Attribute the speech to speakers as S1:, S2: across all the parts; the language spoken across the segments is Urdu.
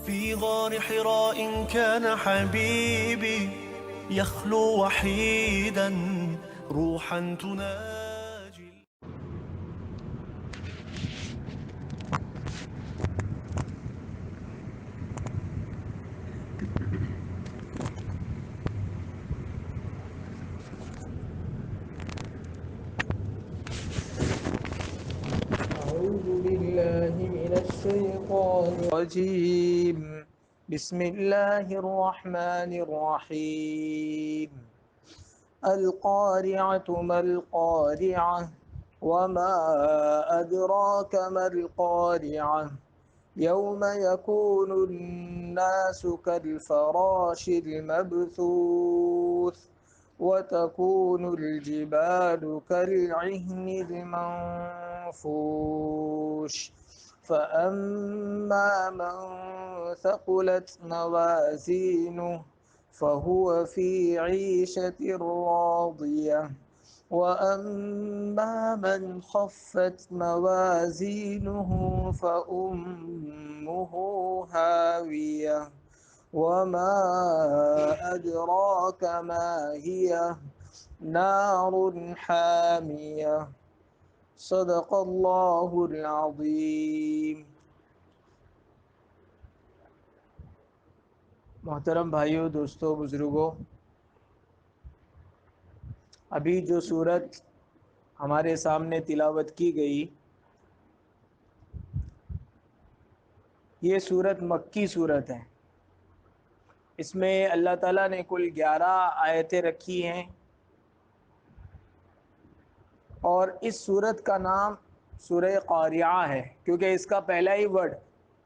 S1: في غار حراء كان حبيبي يخلو وحيدا روحا تناجي.
S2: أعوذ بالله من الشيطان الرجيم. بسم الله الرحمن الرحيم. القارعة ما القارعة وما أدراك ما القارعة يوم يكون الناس كالفراش المبثوث وتكون الجبال كالعهن المنفوش فأما من ثقلت موازينه فهو في عيشة راضية وأما من خفت موازينه فأمه هاوية وما أدراك ما هي نار حامية. صدق اللہ العظیم. محترم بھائیوں، دوستوں، بزرگوں، ابھی جو سورت ہمارے سامنے تلاوت کی گئی، یہ سورت مکی سورت ہے. اس میں اللہ تعالیٰ نے کل 11 آیتیں رکھی ہیں، اور اس سورت کا نام سورہ قاریعہ ہے، کیونکہ اس کا پہلا ہی ورڈ،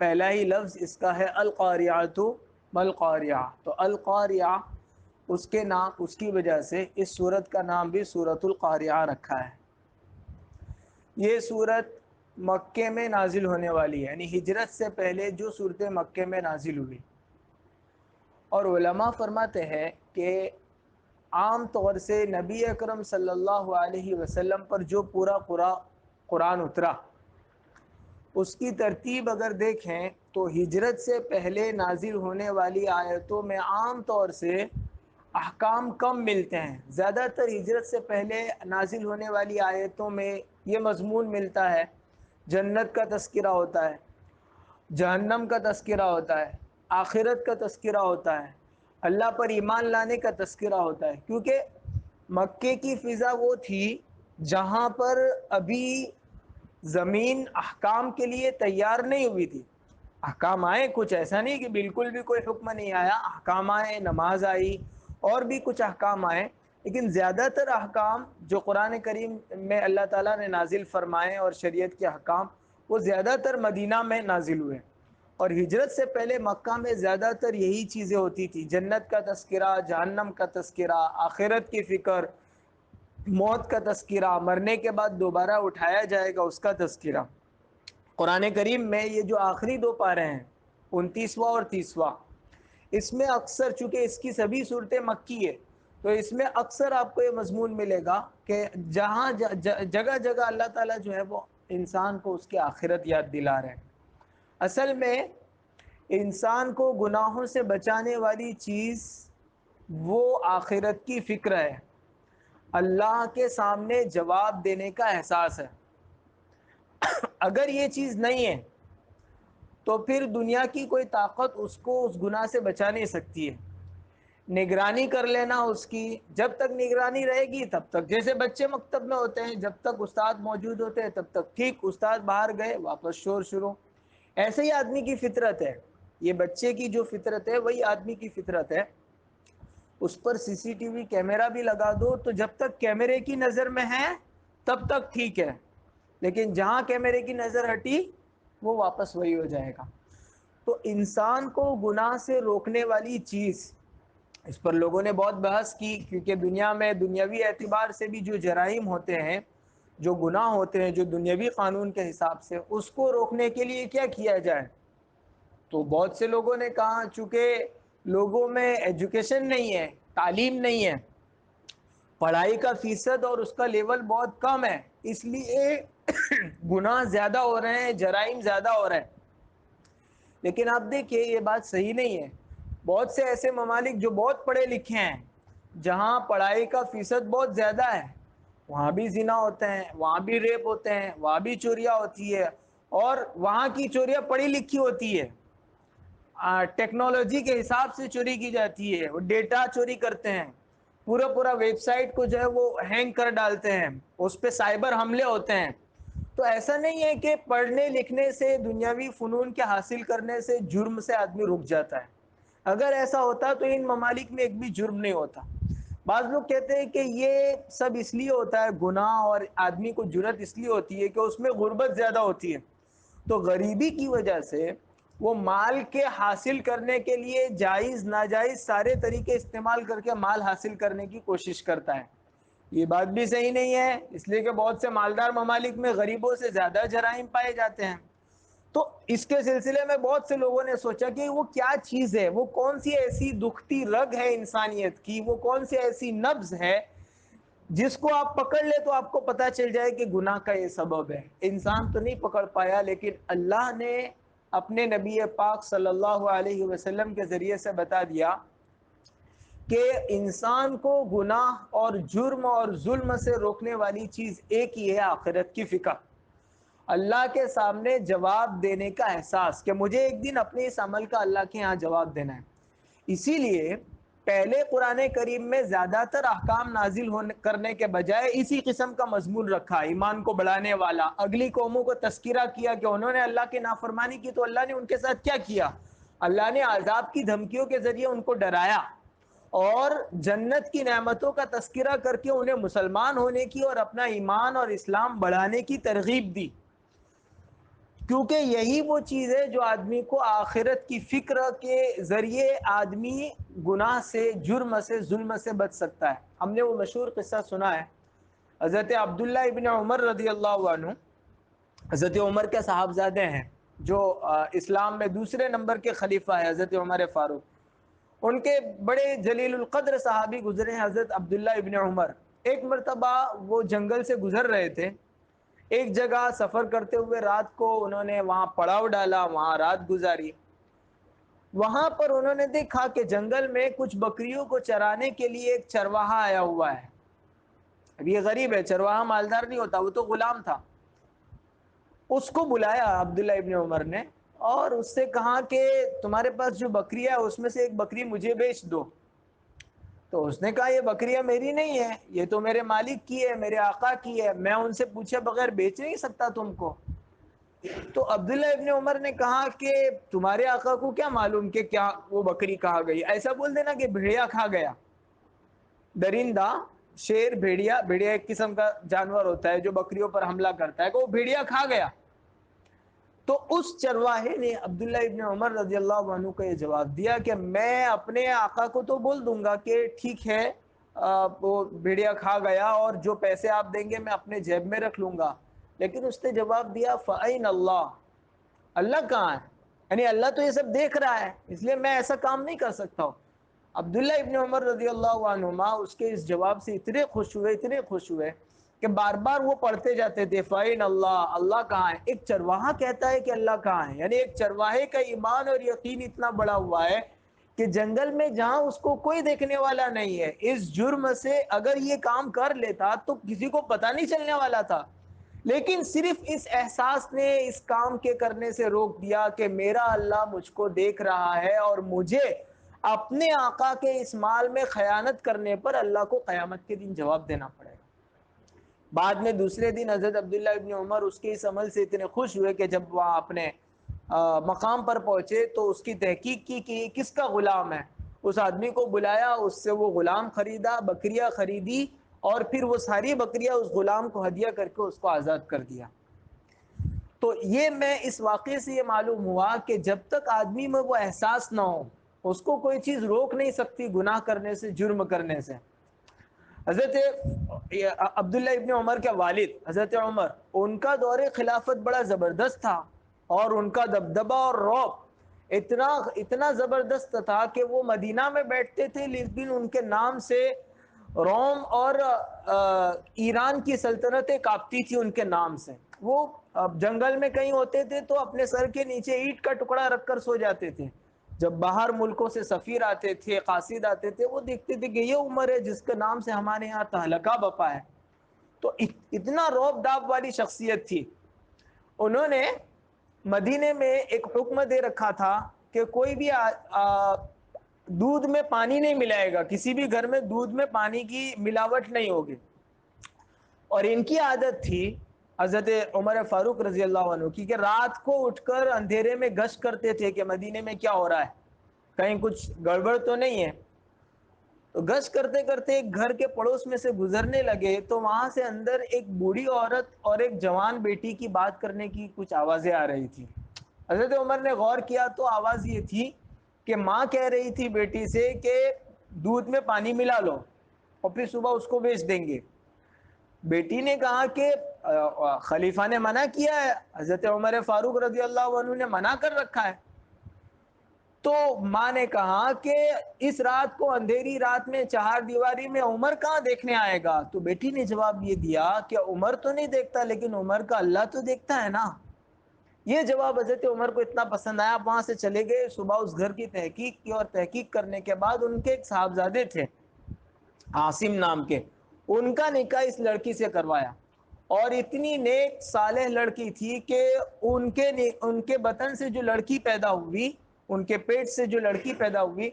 S2: پہلا ہی لفظ اس کا ہے القاریعۃ ما القاریعہ. تو القاریعہ اس کے نام، اس کی وجہ سے اس سورت کا نام بھی سورۃ القاریعہ رکھا ہے. یہ سورت مکے میں نازل ہونے والی ہے، یعنی ہجرت سے پہلے جو صورتیں مکے میں نازل ہوئی. اور علماء فرماتے ہیں کہ عام طور سے نبی اکرم صلی اللہ علیہ وسلم پر جو پورا قرآن اترا، اس کی ترتیب اگر دیکھیں تو ہجرت سے پہلے نازل ہونے والی آیتوں میں عام طور سے احکام کم ملتے ہیں. زیادہ تر ہجرت سے پہلے نازل ہونے والی آیتوں میں یہ مضمون ملتا ہے، جنت کا تذکرہ ہوتا ہے، جہنم کا تذکرہ ہوتا ہے، آخرت کا تذکرہ ہوتا ہے، اللہ پر ایمان لانے کا تذکرہ ہوتا ہے. کیونکہ مکے کی فضا وہ تھی جہاں پر ابھی زمین احکام کے لیے تیار نہیں ہوئی تھی. احکام آئے، کچھ ایسا نہیں کہ بالکل بھی کوئی حکم نہیں آیا، احکام آئے، نماز آئی، اور بھی کچھ احکام آئے، لیکن زیادہ تر احکام جو قرآن کریم میں اللہ تعالیٰ نے نازل فرمائے اور شریعت کے احکام، وہ زیادہ تر مدینہ میں نازل ہوئے. اور ہجرت سے پہلے مکہ میں زیادہ تر یہی چیزیں ہوتی تھی، جنت کا تذکرہ، جہنم کا تذکرہ، آخرت کی فکر، موت کا تذکرہ، مرنے کے بعد دوبارہ اٹھایا جائے گا اس کا تذکرہ. قرآن کریم میں یہ جو آخری 2 پارے ہیں، 29واں اور 30واں، اس میں اکثر، چونکہ اس کی سبھی صورتیں مکی ہے، تو اس میں اکثر آپ کو یہ مضمون ملے گا کہ جہاں جگہ جگہ اللہ تعالیٰ جو ہے وہ انسان کو اس کی آخرت یاد دلا رہے ہیں. اصل میں انسان کو گناہوں سے بچانے والی چیز وہ آخرت کی فکر ہے، اللہ کے سامنے جواب دینے کا احساس ہے. اگر یہ چیز نہیں ہے تو پھر دنیا کی کوئی طاقت اس کو اس گناہ سے بچا نہیں سکتی ہے. نگرانی کر لینا اس کی، جب تک نگرانی رہے گی تب تک، جیسے بچے مکتب میں ہوتے ہیں، جب تک استاد موجود ہوتے ہیں تب تک ٹھیک، استاد باہر گئے واپس شور شروع. ایسے ہی آدمی کی فطرت ہے، یہ بچے کی جو فطرت ہے وہی آدمی کی فطرت ہے. اس پر سی سی ٹی وی کیمرہ بھی لگا دو تو جب تک کیمرے کی نظر میں ہے تب تک ٹھیک ہے، لیکن جہاں کیمرے کی نظر ہٹی وہ واپس وہی ہو جائے گا. تو انسان کو گناہ سے روکنے والی چیز، اس پر لوگوں نے بہت بحث کی، کیونکہ دنیا میں دنیاوی اعتبار سے بھی جو جرائم ہوتے ہیں، جو گناہ ہوتے ہیں، جو دنیاوی قانون کے حساب سے، اس کو روکنے کے لیے کیا کیا جائے. تو بہت سے لوگوں نے کہا چونکہ لوگوں میں ایجوکیشن نہیں ہے، تعلیم نہیں ہے، پڑھائی کا فیصد اور اس کا لیول بہت کم ہے، اس لیے گناہ زیادہ ہو رہے ہیں، جرائم زیادہ ہو رہے ہیں. لیکن آپ دیکھیے یہ بات صحیح نہیں ہے. بہت سے ایسے ممالک جو بہت پڑھے لکھے ہیں، جہاں پڑھائی کا فیصد بہت زیادہ ہے، وہاں بھی زنا ہوتے ہیں، وہاں بھی ریپ ہوتے ہیں، وہاں بھی چوریاں ہوتی ہے، اور وہاں کی چوریاں پڑھی لکھی ہوتی ہے. ٹیکنالوجی کے حساب سے چوری کی جاتی ہے، وہ ڈیٹا چوری کرتے ہیں، پورا ویب سائٹ کو جو ہے وہ ہینگ کر ڈالتے ہیں، اس پہ سائبر حملے ہوتے ہیں. تو ایسا نہیں ہے کہ پڑھنے لکھنے سے، دنیاوی فنون کے حاصل کرنے سے جرم سے آدمی رک جاتا ہے. اگر ایسا ہوتا تو ان ممالک میں ایک بھی جرم نہیں ہوتا. بعض لوگ کہتے ہیں کہ یہ سب اس لیے ہوتا ہے گناہ اور آدمی کو جرت اس لیے ہوتی ہے کہ اس میں غربت زیادہ ہوتی ہے. تو غریبی کی وجہ سے وہ مال کے حاصل کرنے کے لیے جائز ناجائز سارے طریقے استعمال کر کے مال حاصل کرنے کی کوشش کرتا ہے. یہ بات بھی صحیح نہیں ہے، اس لیے کہ بہت سے مالدار ممالک میں غریبوں سے زیادہ جرائم پائے جاتے ہیں. تو اس کے سلسلے میں بہت سے لوگوں نے سوچا کہ وہ کیا چیز ہے، وہ کون سی ایسی دکھتی رگ ہے انسانیت کی، وہ کون سی ایسی نبض ہے جس کو آپ پکڑ لے تو آپ کو پتا چل جائے کہ گناہ کا یہ سبب ہے. انسان تو نہیں پکڑ پایا، لیکن اللہ نے اپنے نبی پاک صلی اللہ علیہ وسلم کے ذریعے سے بتا دیا کہ انسان کو گناہ اور جرم اور ظلم سے روکنے والی چیز ایک ہی ہے، آخرت کی فکر، اللہ کے سامنے جواب دینے کا احساس کہ مجھے ایک دن اپنے اس عمل کا اللہ کے ہاں جواب دینا ہے. اسی لیے پہلے قرآن کریم میں زیادہ تر احکام نازل کرنے کے بجائے اسی قسم کا مضمون رکھا، ایمان کو بڑھانے والا. اگلی قوموں کو تذکرہ کیا کہ انہوں نے اللہ کی نافرمانی کی تو اللہ نے ان کے ساتھ کیا کیا. اللہ نے عذاب کی دھمکیوں کے ذریعے ان کو ڈرایا، اور جنت کی نعمتوں کا تذکرہ کر کے انہیں مسلمان ہونے کی اور اپنا ایمان اور اسلام بڑھانے کی ترغیب دی. کیونکہ یہی وہ چیز ہے جو آدمی کو آخرت کی فکر کے ذریعے آدمی گناہ سے، جرم سے، ظلم سے بچ سکتا ہے. ہم نے وہ مشہور قصہ سنا ہے، حضرت عبداللہ ابن عمر رضی اللہ عنہ، حضرت عمر کے صاحبزادے ہیں جو اسلام میں دوسرے نمبر کے خلیفہ ہے، حضرت عمر فاروق. ان کے بڑے جلیل القدر صحابی گزرے ہیں حضرت عبداللہ ابن عمر. ایک مرتبہ وہ جنگل سے گزر رہے تھے، ایک جگہ سفر کرتے ہوئے رات کو انہوں نے وہاں پڑاؤ ڈالا، وہاں رات گزاری. وہاں پر انہوں نے دیکھا کہ جنگل میں کچھ بکریوں کو چرانے کے لیے ایک چرواہا آیا ہوا ہے. اب یہ غریب ہے، چرواہا مالدار نہیں ہوتا، وہ تو غلام تھا. اس کو بلایا عبداللہ ابن عمر نے اور اس سے کہا کہ تمہارے پاس جو بکری ہے اس میں سے ایک بکری مجھے بیچ دو. تو اس نے کہا یہ بکریاں میری نہیں ہے، یہ تو میرے مالک کی ہے، میرے آقا کی ہے، میں ان سے پوچھے بغیر بیچ نہیں سکتا تم کو. تو عبداللہ ابن عمر نے کہا کہ تمہارے آقا کو کیا معلوم کہ کیا وہ بکری کہاں گئی، ایسا بول دینا کہ بھیڑیا کھا گیا. درندہ، شیر، بھیڑیا ایک قسم کا جانور ہوتا ہے جو بکریوں پر حملہ کرتا ہے، کہ وہ بھیڑیا کھا گیا. تو اس چرواہے نے عبداللہ ابن عمر رضی اللہ عنہ کو یہ جواب دیا کہ میں اپنے آقا کو تو بول دوں گا کہ ٹھیک ہے وہ بھیڑیا کھا گیا اور جو پیسے آپ دیں گے میں اپنے جیب میں رکھ لوں گا، لیکن اس نے جواب دیا فَأَيْنَ اللَّهُ، اللہ کہاں ہے؟ یعنی اللہ تو یہ سب دیکھ رہا ہے، اس لیے میں ایسا کام نہیں کر سکتا ہوں. عبداللہ ابن عمر رضی اللہ عنہما اس کے اس جواب سے اتنے خوش ہوئے کہ بار بار وہ پڑھتے جاتے تھے فَأَيْنَ اللَّهُ، اللہ کہاں ہے. ایک چرواہا کہتا ہے کہ اللہ کہاں ہے، یعنی ایک چرواہے کا ایمان اور یقین اتنا بڑا ہوا ہے کہ جنگل میں جہاں اس کو کوئی دیکھنے والا نہیں ہے، اس جرم سے اگر یہ کام کر لیتا تو کسی کو پتہ نہیں چلنے والا تھا، لیکن صرف اس احساس نے اس کام کے کرنے سے روک دیا کہ میرا اللہ مجھ کو دیکھ رہا ہے اور مجھے اپنے آقا کے اس مال میں خیانت کرنے پر اللہ کو قیامت کے دن جواب دینا پڑے گا. بعد میں دوسرے دن حضرت عبداللہ ابن عمر اس کے اس عمل سے اتنے خوش ہوئے کہ جب وہاں اپنے مقام پر پہنچے تو اس کی تحقیق کی کہ یہ کس کا غلام ہے. اس آدمی کو بلایا، اس سے وہ غلام خریدا، بکریاں خریدی، اور پھر وہ ساری بکریاں اس غلام کو ہدیہ کر کے اس کو آزاد کر دیا. تو یہ میں اس واقعے سے یہ معلوم ہوا کہ جب تک آدمی میں وہ احساس نہ ہو اس کو کوئی چیز روک نہیں سکتی گناہ کرنے سے، جرم کرنے سے. حضرت عبداللہ ابن عمر کے والد حضرت عمر، ان کا دور خلافت بڑا زبردست تھا اور ان کا دبدبہ اور رعب اتنا زبردست تھا کہ وہ مدینہ میں بیٹھتے تھے لیکن ان کے نام سے روم اور ایران کی سلطنتیں کانپتی تھی ان کے نام سے. وہ جنگل میں کہیں ہوتے تھے تو اپنے سر کے نیچے اینٹ کا ٹکڑا رکھ کر سو جاتے تھے. جب باہر ملکوں سے سفیر آتے تھے، قاصد آتے تھے، وہ دیکھتے تھے کہ یہ عمر ہے جس کے نام سے ہمارے یہاں تہلکہ بپا ہے. تو اتنا روب داب والی شخصیت تھی. انہوں نے مدینے میں ایک حکم دے رکھا تھا کہ کوئی بھی دودھ میں پانی نہیں ملائے گا، کسی بھی گھر میں دودھ میں پانی کی ملاوٹ نہیں ہوگی. اور ان کی عادت تھی حضرت عمر فاروق رضی اللہ عنہ کی کہ رات کو اٹھ کر اندھیرے میں گشت کرتے تھے کہ مدینے میں کیا ہو رہا ہے، کہیں کچھ گڑبڑ تو نہیں ہے. تو گشت کرتے کرتے ایک گھر کے پڑوس میں سے گزرنے لگے تو وہاں سے اندر ایک بوڑھی عورت اور ایک جوان بیٹی کی بات کرنے کی کچھ آوازیں آ رہی تھی. حضرت عمر نے غور کیا تو آواز یہ تھی کہ ماں کہہ رہی تھی بیٹی سے کہ دودھ میں پانی ملا لو اور پھر صبح اس کو بیچ دیں گے. بیٹی نے کہا کہ خلیفہ نے منع کیا ہے، حضرت عمر فاروق رضی اللہ عنہ نے منع کر رکھا ہے. تو ماں نے کہا کہ اس رات کو اندھیری رات میں چہار دیواری میں عمر کہاں دیکھنے آئے گا؟ تو بیٹی نے جواب یہ دیا کہ عمر تو نہیں دیکھتا لیکن عمر کا اللہ تو دیکھتا ہے نا. یہ جواب حضرت عمر کو اتنا پسند آیا، آپ وہاں سے چلے گئے، صبح اس گھر کی تحقیق کی اور تحقیق کرنے کے بعد ان کے ایک صاحبزادے تھے عاصم نام کے، ان کا نکاح اس لڑکی سے کروایا. اور اتنی نیک صالح لڑکی تھی کہ ان کے بطن سے جو لڑکی پیدا ہوئی، ان کے پیٹ سے جو لڑکی پیدا ہوئی،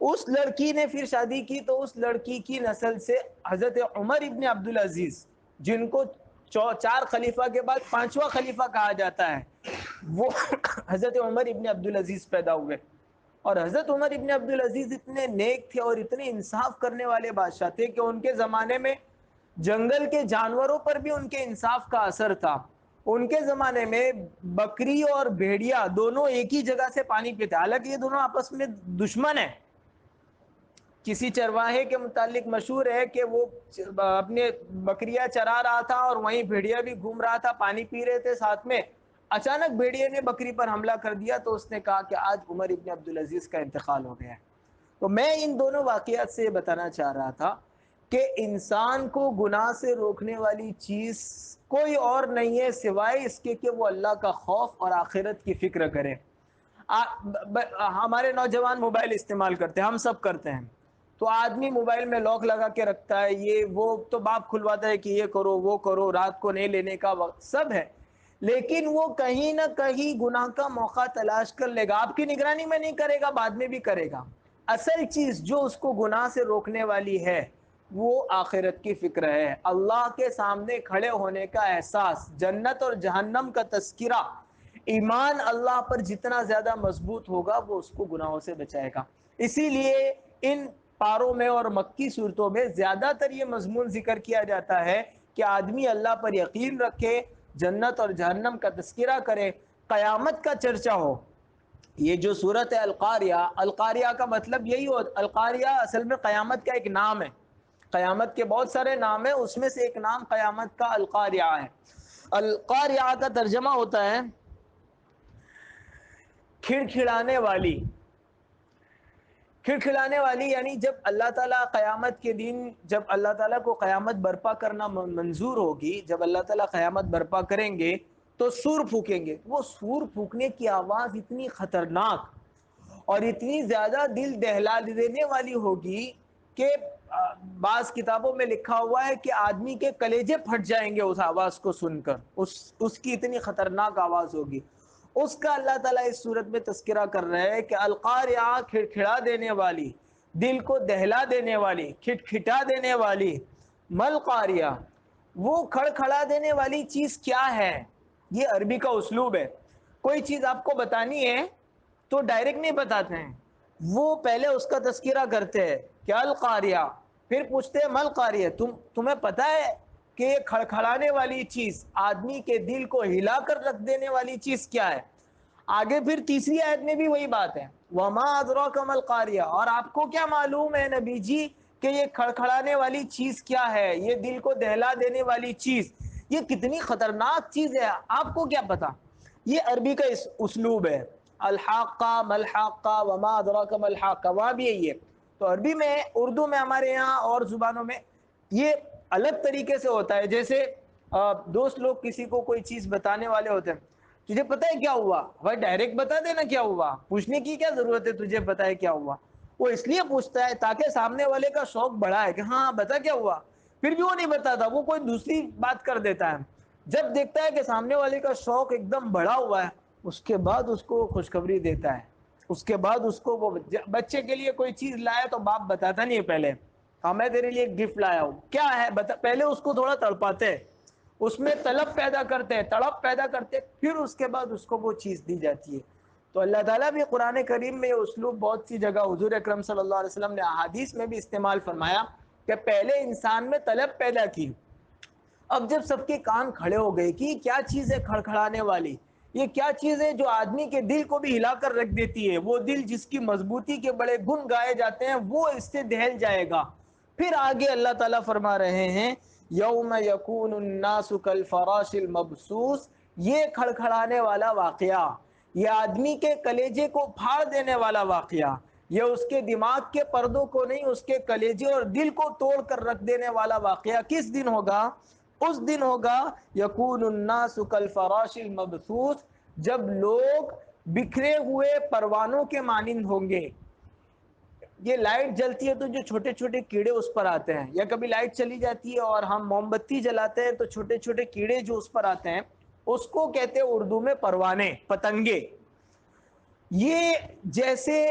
S2: اس لڑکی نے پھر شادی کی تو اس لڑکی کی نسل سے حضرت عمر ابن عبدالعزیز، جن کو 4 خلیفہ کے بعد 5واں خلیفہ کہا جاتا ہے، وہ حضرت عمر ابن عبدالعزیز پیدا ہوئے. اور حضرت عمر ابن عبدالعزیز اتنے نیک تھے اور اتنے انصاف کرنے والے بادشاہ تھے کہ ان کے زمانے میں جنگل کے جانوروں پر بھی ان کے انصاف کا اثر تھا. ان کے زمانے میں بکری اور بھیڑیا دونوں ایک ہی جگہ سے پانی پیتے، حالانکہ یہ دونوں آپس میں دشمن ہیں. کسی چرواہے کے متعلق مشہور ہے کہ وہ اپنے بکریاں چرا رہا تھا اور وہیں بھیڑیا بھی گھوم رہا تھا، پانی پی رہے تھے ساتھ میں. اچانک بھیڑیے نے بکری پر حملہ کر دیا تو اس نے کہا کہ آج عمر ابن عبدالعزیز کا انتقال ہو گیا ہے. تو میں ان دونوں واقعات سے یہ بتانا چاہ رہا تھا کہ انسان کو گناہ سے روکنے والی چیز کوئی اور نہیں ہے سوائے اس کے کہ وہ اللہ کا خوف اور آخرت کی فکر کرے. ہمارے نوجوان موبائل استعمال کرتے ہیں، ہم سب کرتے ہیں. تو آدمی موبائل میں لاک لگا کے رکھتا ہے، یہ وہ تو باپ کھلواتا ہے کہ یہ کرو وہ کرو، رات کو نہیں لینے کا وقت، سب ہے. لیکن وہ کہیں نہ کہیں گناہ کا موقع تلاش کر لے گا. آپ کی نگرانی میں نہیں کرے گا، بعد میں بھی کرے گا. اصل چیز جو اس کو گناہ سے روکنے والی ہے وہ آخرت کی فکر ہے، اللہ کے سامنے کھڑے ہونے کا احساس، جنت اور جہنم کا تذکرہ. ایمان اللہ پر جتنا زیادہ مضبوط ہوگا وہ اس کو گناہوں سے بچائے گا. اسی لیے ان پاروں میں اور مکی صورتوں میں زیادہ تر یہ مضمون ذکر کیا جاتا ہے کہ آدمی اللہ پر یقین رکھے، جنت اور جہنم کا تذکرہ کرے، قیامت کا چرچا ہو. یہ جو صورت ہے القاریہ، القاریہ کا مطلب یہی ہو، القاریہ اصل میں قیامت کا ایک نام ہے. قیامت کے بہت سارے نام ہیں، اس میں سے ایک نام قیامت کا القاریہ ہے. القاریہ کا ترجمہ ہوتا ہے کھڑکھڑانے والی. کھڑکھڑانے والی یعنی جب اللہ تعالیٰ قیامت کے دن، جب اللہ تعالیٰ کو قیامت برپا کرنا منظور ہوگی، جب اللہ تعالیٰ قیامت برپا کریں گے تو سور پھونکیں گے. وہ سور پھونکنے کی آواز اتنی خطرناک اور اتنی زیادہ دل دہلا دینے والی ہوگی کہ بعض کتابوں میں لکھا ہوا ہے کہ آدمی کے کلیجے پھٹ جائیں گے اس آواز کو سن کر. اس کی اتنی خطرناک آواز ہوگی. اس کا اللہ تعالیٰ اس صورت میں تذکرہ کر رہے ہیں کہ القاریہ، کھڑکھڑا دینے والی، دل کو دہلا دینے والی، کھٹکھٹا دینے والی. مل قاریہ، وہ کھڑکھڑا دینے والی چیز کیا ہے؟ یہ عربی کا اسلوب ہے. کوئی چیز آپ کو بتانی ہے تو ڈائریکٹ نہیں بتاتے ہیں، وہ پہلے اس کا تذکرہ کرتے ہیں کہ القاریہ، پھر پوچھتے ہیں مل قاریہ، تمہیں پتہ ہے کہ یہ کھڑکھڑانے والی چیز، آدمی کے دل کو ہلا کر رکھ دینے والی چیز کیا ہے؟ آگے پھر تیسری آیت میں بھی وہی بات ہے، وَمَا أَدْرَاكَ مَا الْقَارِعَةُ، اور آپ کو کیا معلوم ہے نبی جی کہ یہ کھڑکھڑانے والی چیز کیا ہے، یہ دل کو دہلا دینے والی چیز، یہ کتنی خطرناک چیز ہے، آپ کو کیا پتا؟ یہ عربی کا اسلوب ہے. الحاقہ، ملحاقہ، وما ادراک ملحاقہ، وہاں بھی یہی ہے. تو عربی میں، اردو میں، ہمارے یہاں اور زبانوں میں یہ الگ طریقے سے ہوتا ہے. جیسے دوست لوگ کسی کو کوئی چیز بتانے والے ہوتے ہیں, تجھے پتہ ہے کیا ہوا, بھائی ڈائریکٹ بتا دینا کیا ہوا, پوچھنے کی کیا ضرورت ہے تجھے پتہ ہے کیا ہوا. وہ اس لیے پوچھتا ہے تاکہ سامنے والے کا شوق بڑھا ہے کہ ہاں بتا کیا ہوا, پھر بھی وہ نہیں بتاتا, وہ کوئی دوسری بات کر دیتا ہے. جب دیکھتا ہے کہ سامنے والے کا شوق ایک دم بڑھا ہوا ہے, اس کے بعد اس کو خوشخبری دیتا ہے. اس کے بعد اس کو, وہ بچے کے لیے کوئی چیز لائے تو باپ بتاتا نہیں ہے پہلے, ہاں میں تیرے لیے ایک گفٹ لایا ہوں, کیا ہے بتا, پہلے اس کو تھوڑا تڑپاتے ہیں, اس میں طلب پیدا کرتے ہیں, تڑپ پیدا کرتے ہیں, پھر اس کے بعد اس کو وہ چیز دی جاتی ہے. تو اللہ تعالیٰ بھی قرآن کریم میں یہ اسلوب بہت سی جگہ حضور اکرم صلی اللہ علیہ وسلم نے احادیث میں بھی استعمال فرمایا کہ پہلے انسان میں طلب پیدا کی, اب جب سب کے کان کھڑے ہو گئے کہ کیا چیز ہے کھڑکھڑانے والی, یہ کیا چیز ہے جو آدمی کے دل کو بھی ہلا کر رکھ دیتی ہے, وہ دل جس کی مضبوطی کے بڑے گن گائے جاتے ہیں وہ اس سے دہل جائے گا. پھر آگے اللہ تعالیٰ فرما رہے ہیں یوم یکون الناس کالفراش المبثوث, یہ کھڑکھڑانے والا واقعہ, یہ آدمی کے کلیجے کو پھاڑ دینے والا واقعہ, یہ اس کے دماغ کے پردوں کو نہیں, اس کے کلیجے اور دل کو توڑ کر رکھ دینے والا واقعہ کس دن ہوگا, اس دن ہوگا یکون الناس کالفراش المبثوث, جب لوگ بکھرے ہوئے پروانوں کے مانند ہوں گے. یہ لائٹ جلتی ہے تو جو چھوٹے چھوٹے کیڑے اس پر آتے ہیں, یا کبھی لائٹ چلی جاتی ہے اور ہم موم بتی جلاتے ہیں تو چھوٹے چھوٹے کیڑے جو اس پر آتے ہیں اس کو کہتے ہیں اردو میں پروانے, پتنگے. یہ جیسے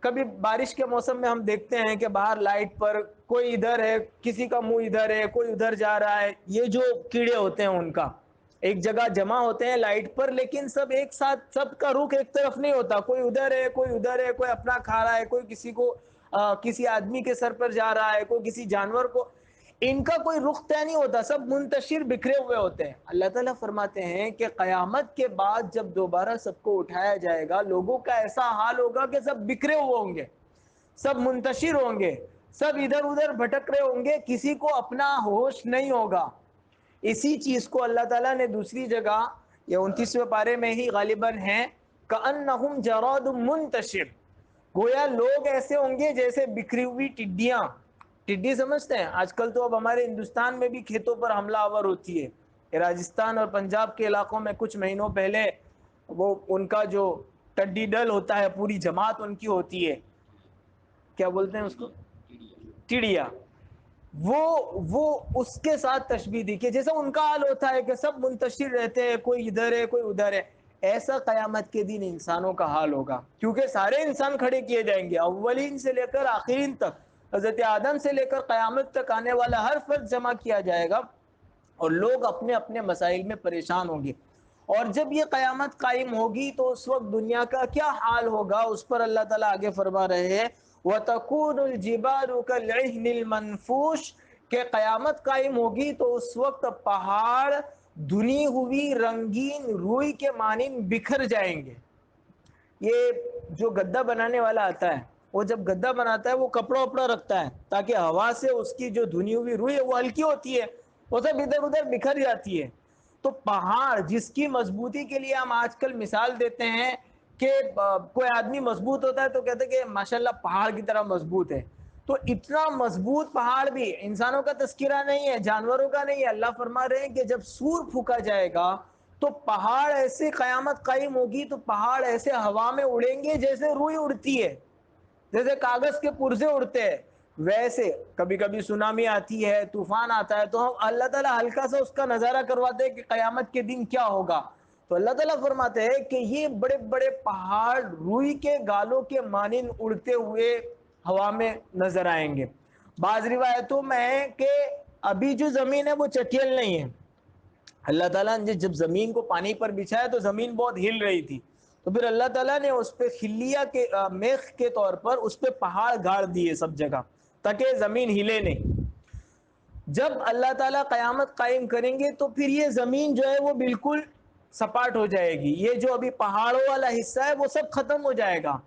S2: کبھی بارش کے موسم میں ہم دیکھتے ہیں کہ باہر لائٹ پر کوئی ادھر ہے, کسی کا منہ ادھر ہے, کوئی ادھر جا رہا ہے, یہ جو کیڑے ہوتے ہیں ان کا ایک جگہ جمع ہوتے ہیں لائٹ پر, لیکن سب ایک ساتھ, سب کا رخ ایک طرف نہیں ہوتا, کوئی ادھر ہے کوئی ادھر ہے, کوئی اپنا کھا رہا ہے, کوئی کسی کو کسی آدمی کے سر پر جا رہا ہے, کوئی کسی جانور کو, ان کا کوئی رخ طے نہیں ہوتا, سب منتشر بکھرے ہوئے ہوتے ہیں. اللہ تعالیٰ فرماتے ہیں کہ قیامت کے بعد جب دوبارہ سب کو اٹھایا جائے گا, لوگوں کا ایسا حال ہوگا کہ سب بکھرے ہوئے ہوں گے, سب منتشر ہوں گے, سب ادھر ادھر بھٹک رہے ہوں گے, کسی کو اپنا ہوش نہیں ہوگا. اسی چیز کو اللہ تعالیٰ نے دوسری جگہ, یا 29ویں پارے میں ہی غالباً ہے, کأنہم جراد منتشر, گویا لوگ ایسے ہوں گے جیسے بکھری ہوئی ٹڈیاں. ٹڈی سمجھتے ہیں, آج کل تو اب ہمارے ہندوستان میں بھی کھیتوں پر حملہ آور ہوتی ہے. راجستھان اور پنجاب کے علاقوں میں کچھ مہینوں پہلے وہ ان کا جو ٹڈی دل ہوتا ہے, پوری جماعت ان کی ہوتی ہے, کیا بولتے ہیں اس کو, ٹڈیا, وہ اس کے ساتھ تشبیہ دی کہ جیسا ان کا حال ہوتا ہے کہ سب منتشر رہتے ہیں, کوئی ادھر ہے کوئی ادھر ہے, ایسا قیامت کے دن انسانوں کا حال ہوگا, کیونکہ سارے انسان کھڑے کیے جائیں گے, اولین سے لے کر آخرین تک, حضرت آدم سے لے کر قیامت تک آنے والا ہر فرد جمع کیا جائے گا, اور لوگ اپنے اپنے مسائل میں پریشان ہوں گے. اور جب یہ قیامت قائم ہوگی تو اس وقت دنیا کا کیا حال ہوگا, اس پر اللہ تعالیٰ آگے فرما رہے ہیں وَتَكُونُ الْجِبَالُ كَالْعِهْنِ الْمَنْفُوشِ, کہ قیامت قائم ہوگی تو اس وقت پہاڑ دھنی ہوئی رنگین روئی کے مانند بکھر جائیں گے. یہ جو گدا بنانے والا آتا ہے, وہ جب گدا بناتا ہے وہ کپڑا وپڑا رکھتا ہے تاکہ ہوا سے اس کی جو دھنی ہوئی روئی ہے وہ ہلکی ہوتی ہے, وہ سب ادھر ادھر بکھر جاتی ہے. تو پہاڑ جس کی مضبوطی کے لیے ہم آج کل مثال دیتے ہیں کہ کوئی آدمی مضبوط ہوتا ہے تو کہتے ہیں کہ ماشاءاللہ پہاڑ کی طرح مضبوط ہے, تو اتنا مضبوط پہاڑ بھی انسانوں کا تذکرہ نہیں ہے, جانوروں کا نہیں ہے. اللہ فرما رہے ہیں کہ جب سور پھونکا جائے گا تو پہاڑ ایسے, قیامت قائم ہوگی تو پہاڑ ایسے ہوا میں اڑیں گے جیسے روئی اڑتی ہے, جیسے کاغذ کے پرزے اڑتے ہیں, ویسے. کبھی کبھی سونامی آتی ہے, طوفان آتا ہے, تو ہم اللہ تعالیٰ ہلکا سا اس کا نظارہ کرواتے ہیں کہ قیامت کے دن کیا ہوگا. تو اللہ تعالیٰ فرماتے ہیں کہ یہ بڑے بڑے پہاڑ روئی کے گالوں کے مانند اڑتے ہوئے ہوا میں نظر آئیں گے. بعض روایتوں میں ہے کہ ابھی جو زمین ہے وہ چٹیل نہیں ہے, اللہ تعالیٰ نے جب زمین کو پانی پر بچھایا تو زمین بہت ہل رہی تھی, تو پھر اللہ تعالیٰ نے اس پہ خلیہ کے میخ کے طور پر اس پہ پہاڑ گاڑ دیے سب جگہ تاکہ زمین ہلے نہیں. جب اللہ تعالیٰ قیامت قائم کریں گے تو پھر یہ زمین جو ہے وہ بالکل سپاٹ ہو جائے گی, یہ جو ابھی پہاڑوں والا حصہ ہے وہ سب ختم ہو جائے گا.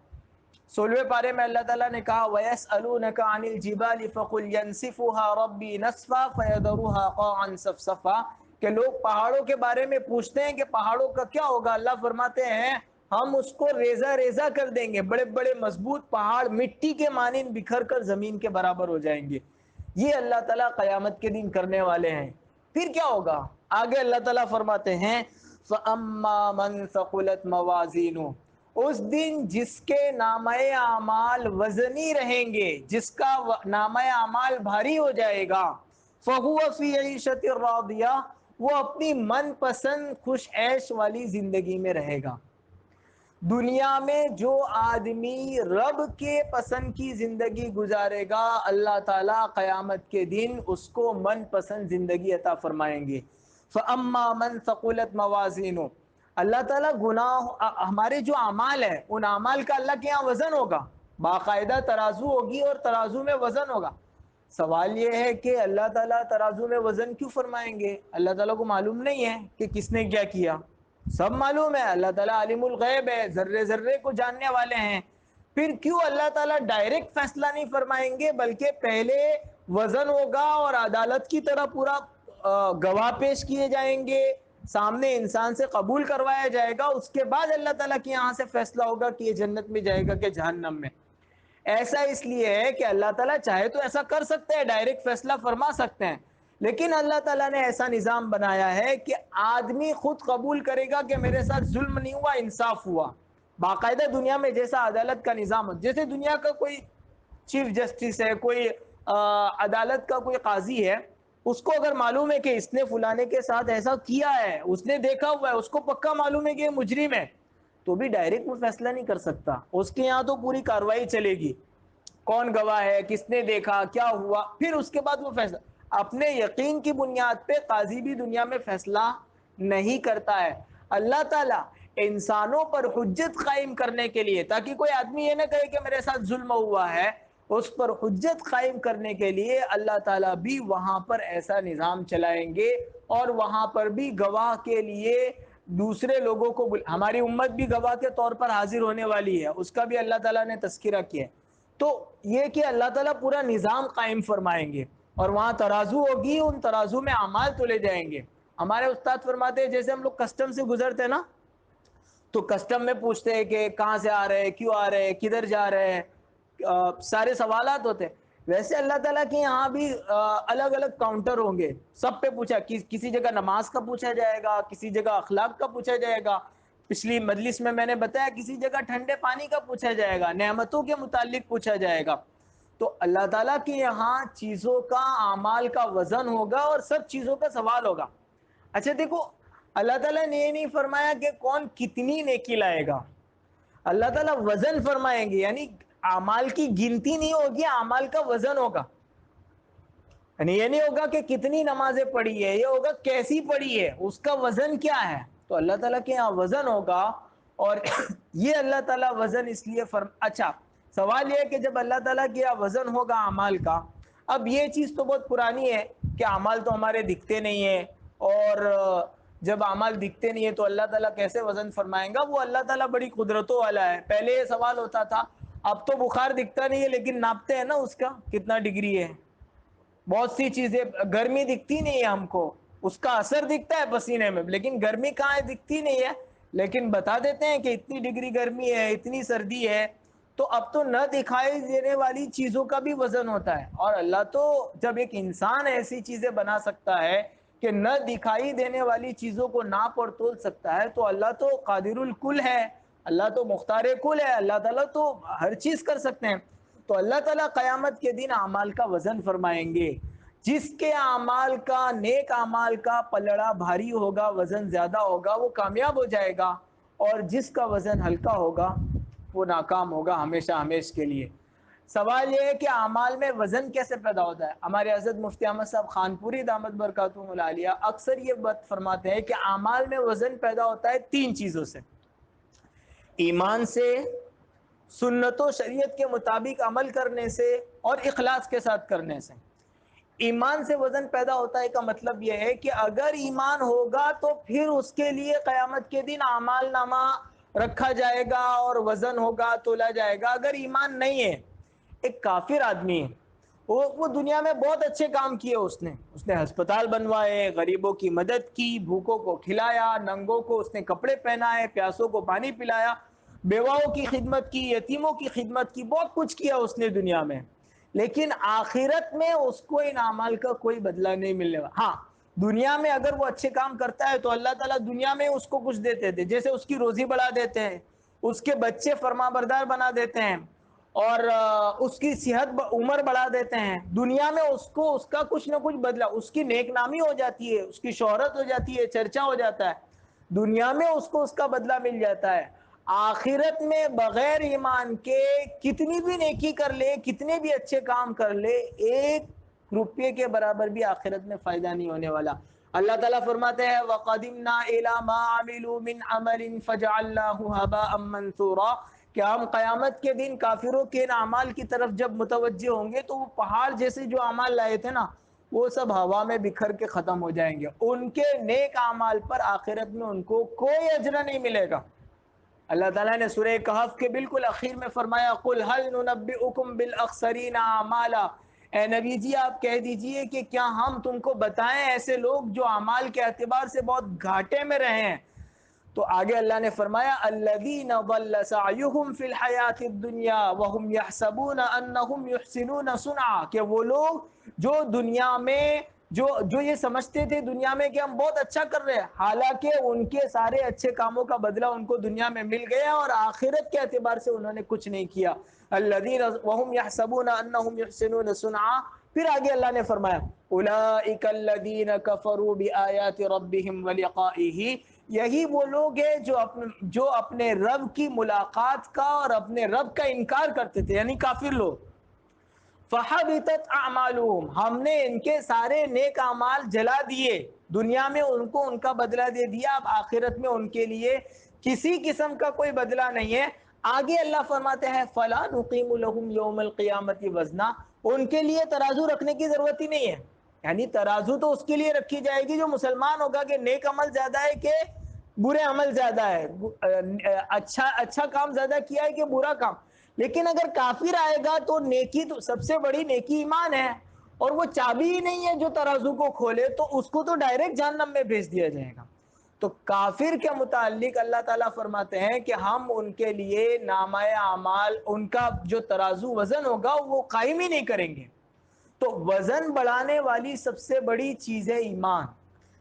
S2: 16ویں پارے میں اللہ تعالیٰ نے کہا وَيَسْأَلُونَكَ عَنِ الْجِبَالِ فَقُلْ يَنْسِفُهَا رَبِّي نَسْفًا فَيَذَرُهَا قَاعًا صَفْصَفًا, کہ لوگ پہاڑوں کے بارے میں پوچھتے ہیں کہ پہاڑوں کا کیا ہوگا. اللہ فرماتے ہیں ہم اس کو ریزہ ریزہ کر دیں گے, بڑے بڑے مضبوط پہاڑ مٹی کے مانند بکھر کر زمین کے برابر ہو جائیں گے. یہ اللہ تعالیٰ قیامت کے دن کرنے والے ہیں. پھر کیا ہوگا؟ آگے اللہ تعالیٰ فرماتے ہیں فَأَمَّا مَنْ ثَقُلَتْ مَوَازِينُهُ، اس دن جس کے نامہ اعمال وزنی رہیں گے، جس کا نامہ اعمال بھاری ہو جائے گا، فَهُوَ فِي عِيشَةٍ رَاضِيَةٍ، وہ اپنی من پسند خوش عیش والی زندگی میں رہے گا۔ دنیا میں جو آدمی رب کے پسند کی زندگی گزارے گا، اللہ تعالیٰ قیامت کے دن اس کو من پسند زندگی عطا فرمائیں گے۔ فَأَمَّا مَنْ ثَقُلَتْ مَوَازِينُهُ، اللہ تعالیٰ ہمارے جو اعمال ہیں ان اعمال کا اللہ کے یہاں وزن ہوگا، باقاعدہ ترازو ہوگی اور ترازو میں وزن ہوگا۔ سوال یہ ہے کہ اللہ تعالیٰ ترازو میں وزن کیوں فرمائیں گے؟ اللہ تعالیٰ کو معلوم نہیں ہے کہ کس نے کیا کیا؟ سب معلوم ہے، اللہ تعالیٰ عالم الغیب ہے، ذرے ذرے کو جاننے والے ہیں۔ پھر کیوں اللہ تعالیٰ ڈائریکٹ فیصلہ نہیں فرمائیں گے، بلکہ پہلے وزن ہوگا اور عدالت کی طرح پورا گواہ پیش کیے جائیں گے، سامنے انسان سے قبول کروایا جائے گا، اس کے بعد اللہ تعالیٰ کے یہاں سے فیصلہ ہوگا کہ یہ جنت میں جائے گا کہ جہنم میں۔ ایسا اس لیے ہے کہ اللہ تعالیٰ چاہے تو ایسا کر سکتے ہیں، ڈائریکٹ فیصلہ فرما سکتے ہیں، لیکن اللہ تعالیٰ نے ایسا نظام بنایا ہے کہ آدمی خود قبول کرے گا کہ میرے ساتھ ظلم نہیں ہوا، انصاف ہوا۔ باقاعدہ دنیا میں جیسا عدالت کا نظام ہو، جیسے دنیا کا کوئی چیف جسٹس ہے، کوئی عدالت کا کوئی قاضی ہے، اس کو اگر معلوم ہے کہ اس نے فلانے کے ساتھ ایسا کیا ہے، اس نے دیکھا ہوا ہے، اس کو پکا معلوم ہے کہ یہ مجرم ہے، تو بھی ڈائریکٹ وہ فیصلہ نہیں کر سکتا، اس کے یہاں تو پوری کارروائی چلے گی، کون گواہ ہے، کس نے دیکھا، کیا ہوا، پھر اس کے بعد وہ فیصلہ۔ اپنے یقین کی بنیاد پہ قاضی بھی دنیا میں فیصلہ نہیں کرتا ہے۔ اللہ تعالیٰ انسانوں پر حجت قائم کرنے کے لیے، تاکہ کوئی آدمی یہ نہ کہے کہ میرے ساتھ ظلم ہوا ہے، اس پر حجت قائم کرنے کے لیے اللہ تعالیٰ بھی وہاں پر ایسا نظام چلائیں گے، اور وہاں پر بھی گواہ کے لیے دوسرے لوگوں کو ہماری امت بھی گواہ کے طور پر حاضر ہونے والی ہے، اس کا بھی اللہ تعالیٰ نے تذکرہ کیا ہے۔ تو یہ کہ اللہ تعالیٰ پورا نظام قائم فرمائیں گے، اور وہاں ترازو ہوگی، ان ترازو میں اعمال تولے جائیں گے۔ ہمارے استاد فرماتے ہیں جیسے ہم لوگ کسٹم سے گزرتے ہیں نا، تو کسٹم میں پوچھتے ہیں کہ کہاں سے آ رہے ہیں، کیوں آ رہے ہیں، کدھر جا رہے ہیں، سارے سوالات ہوتے ہیں۔ ویسے اللہ تعالیٰ کے یہاں بھی الگ الگ کاؤنٹر ہوں گے، سب پہ پوچھا، کسی جگہ نماز کا پوچھا جائے گا، کسی جگہ اخلاق کا پوچھا جائے گا، پچھلی مجلس میں نے بتایا کسی جگہ ٹھنڈے پانی کا پوچھا جائے گا، نعمتوں کے متعلق پوچھا جائے گا۔ تو اللہ تعالیٰ کے یہاں چیزوں کا، اعمال کا وزن ہوگا اور سب چیزوں کا سوال ہوگا۔ اچھا دیکھو، اللہ تعالیٰ نے یہ نہیں فرمایا کہ کون کتنی نیکی لائے گا، اللہ تعالیٰ وزن فرمائیں گے، یعنی اعمال کی گنتی نہیں ہوگی، اعمال کا وزن ہوگا۔ یعنی یہ نہیں ہوگا کہ کتنی نمازیں پڑھی ہے، یہ ہوگا کیسی پڑھی ہے، اس کا وزن کیا ہے۔ تو اللہ تعالیٰ کے یہاں وزن ہوگا، اور یہ اللہ تعالیٰ وزن اس لیے اچھا سوال یہ ہے کہ جب اللہ تعالیٰ کے یہاں وزن ہوگا اعمال کا، اب یہ چیز تو بہت پرانی ہے کہ اعمال تو ہمارے دکھتے نہیں ہیں، اور جب اعمال دکھتے نہیں ہیں تو اللہ تعالیٰ کیسے وزن فرمائیں گا؟ وہ اللہ تعالیٰ بڑی قدرتوں والا ہے۔ پہلے یہ سوال ہوتا تھا، اب تو بخار دکھتا نہیں ہے لیکن ناپتے ہیں نا اس کا کتنا ڈگری ہے، بہت سی چیزیں، گرمی دکھتی نہیں ہے ہم کو، اس کا اثر دکھتا ہے پسینے میں، لیکن گرمی کہاں ہے؟ دکھتی نہیں ہے، لیکن بتا دیتے ہیں کہ اتنی ڈگری گرمی ہے، اتنی سردی ہے۔ تو اب تو نہ دکھائی دینے والی چیزوں کا بھی وزن ہوتا ہے، اور اللہ تو جب ایک انسان ایسی چیزیں بنا سکتا ہے کہ نہ دکھائی دینے والی چیزوں کو ناپ اور تول سکتا ہے، تو اللہ تو قادر الکل ہے، اللہ تو مختار کل ہے، اللہ تعالیٰ تو ہر چیز کر سکتے ہیں۔ تو اللہ تعالیٰ قیامت کے دن اعمال کا وزن فرمائیں گے، جس کے اعمال کا، نیک اعمال کا پلڑا بھاری ہوگا، وزن زیادہ ہوگا، وہ کامیاب ہو جائے گا، اور جس کا وزن ہلکا ہوگا وہ ناکام ہوگا ہمیشہ ہمیش کے لیے۔ سوال یہ ہے کہ اعمال میں وزن کیسے پیدا ہوتا ہے؟ ہمارے حضرت مفتی احمد صاحب خانپوری دامت برکاتہم العالیہ اکثر یہ بات فرماتے ہیں کہ اعمال میں وزن پیدا ہوتا ہے 3 چیزوں سے: ایمان سے، سنت و شریعت کے مطابق عمل کرنے سے، اور اخلاص کے ساتھ کرنے سے۔ ایمان سے وزن پیدا ہوتا ہے کا مطلب یہ ہے کہ اگر ایمان ہوگا تو پھر اس کے لیے قیامت کے دن اعمال نامہ رکھا جائے گا اور وزن ہوگا، تولا جائے گا۔ اگر ایمان نہیں ہے، ایک کافر آدمی ہے، وہ دنیا میں بہت اچھے کام کیے، اس نے ہسپتال بنوائے، غریبوں کی مدد کی، بھوکوں کو کھلایا، ننگوں کو اس نے کپڑے پہنائے، پیاسوں کو پانی پلایا، بیواؤں کی خدمت کی، یتیموں کی خدمت کی، بہت کچھ کیا اس نے دنیا میں، لیکن آخرت میں اس کو ان اعمال کا کوئی بدلہ نہیں ملنے والا۔ ہاں، دنیا میں اگر وہ اچھے کام کرتا ہے تو اللہ تعالیٰ دنیا میں اس کو کچھ دیتے تھے، جیسے اس کی روزی بڑھا دیتے ہیں، اس کے بچے فرما بردار بنا دیتے ہیں، اور اس کی صحت عمر بڑھا دیتے ہیں۔ دنیا میں اس کو اس کا کچھ نہ کچھ بدلا، اس کی نیک نامی ہو جاتی ہے، اس کی شہرت ہو جاتی ہے، چرچا ہو جاتا ہے، دنیا میں اس کو اس کا بدلہ مل جاتا ہے۔ آخرت میں بغیر ایمان کے کتنی بھی نیکی کر لے، کتنے بھی اچھے کام کر لے، ایک روپے کے برابر بھی آخرت میں فائدہ نہیں ہونے والا۔ اللہ تعالیٰ فرماتے ہیں وَقَدِمْنَا إِلَى مَا عَمِلُوا مِنْ عَمَلٍ فَجَعَلْنَاهُ هَبَاءً مَنْثُورًا، کہ ہم قیامت کے دن کافروں کے ان اعمال کی طرف جب متوجہ ہوں گے تو وہ پہاڑ جیسے جو اعمال لائے تھے نا، وہ سب ہوا میں بکھر کے ختم ہو جائیں گے۔ ان کے نیک اعمال پر آخرت میں ان کو کوئی اجر نہیں ملے گا۔ اللہ تعالیٰ نے سورہ کہف کے بالکل اخیر میں فرمایا قُلْ هَلْ نُنَبِّئُكُمْ بِالْأَخْسَرِينَ أَعْمَالًا، اے نبی جی آپ کہہ دیجئے کہ کیا ہم تم کو بتائیں ایسے لوگ جو اعمال کے اعتبار سے بہت گھاٹے میں رہے ہیں؟ تو آگے اللہ نے فرمایا الذین ضل سعیہم فی الحیاۃ الدنیا وہم یحسبون انہم یحسنون صنعا، کہ وہ لوگ جو دنیا میں جو یہ سمجھتے تھے دنیا میں کہ ہم بہت اچھا کر رہے ہیں، حالانکہ ان کے سارے اچھے کاموں کا بدلہ ان کو دنیا میں مل گیا اور آخرت کے اعتبار سے انہوں نے کچھ نہیں کیا۔ الذین وہم یحسبون انہم یحسنون صنعا، پھر آگے اللہ نے فرمایا اولئک الذین کفروا بآیات ربہم ولقائہ، یہی وہ لوگ ہیں جو اپنے رب کی ملاقات کا اور اپنے رب کا انکار کرتے تھے، یعنی کافر لوگ۔ فَحَبِطَتْ أَعْمَالُهُمْ، ہم نے ان کے سارے نیک اعمال جلا دیے، دنیا میں ان کو ان کا بدلہ دے دیا، اب آخرت میں ان کے لیے کسی قسم کا کوئی بدلہ نہیں ہے۔ آگے اللہ فرماتے ہیں فَلَا نُقِيمُ لَهُمْ يَوْمَ الْقِيَامَةِ وَزْنًا، ان کے لیے ترازو رکھنے کی ضرورت ہی نہیں ہے، یعنی ترازو تو اس کے لیے رکھی جائے گی جو مسلمان ہوگا کہ نیک عمل زیادہ ہے کہ برے عمل زیادہ ہے، اچھا کام زیادہ کیا ہے کہ برا کام۔ لیکن اگر کافر آئے گا تو نیکی تو سب سے بڑی نیکی ایمان ہے، اور وہ چابی ہی نہیں ہے جو ترازو کو کھولے، تو اس کو تو ڈائریکٹ جہنم میں بھیج دیا جائے گا۔ تو کافر کے متعلق اللہ تعالیٰ فرماتے ہیں کہ ہم ان کے لیے نامہ اعمال، ان کا جو ترازو وزن ہوگا وہ قائم ہی نہیں کریں گے۔ تو وزن بڑھانے والی سب سے بڑی چیز ہے ایمان،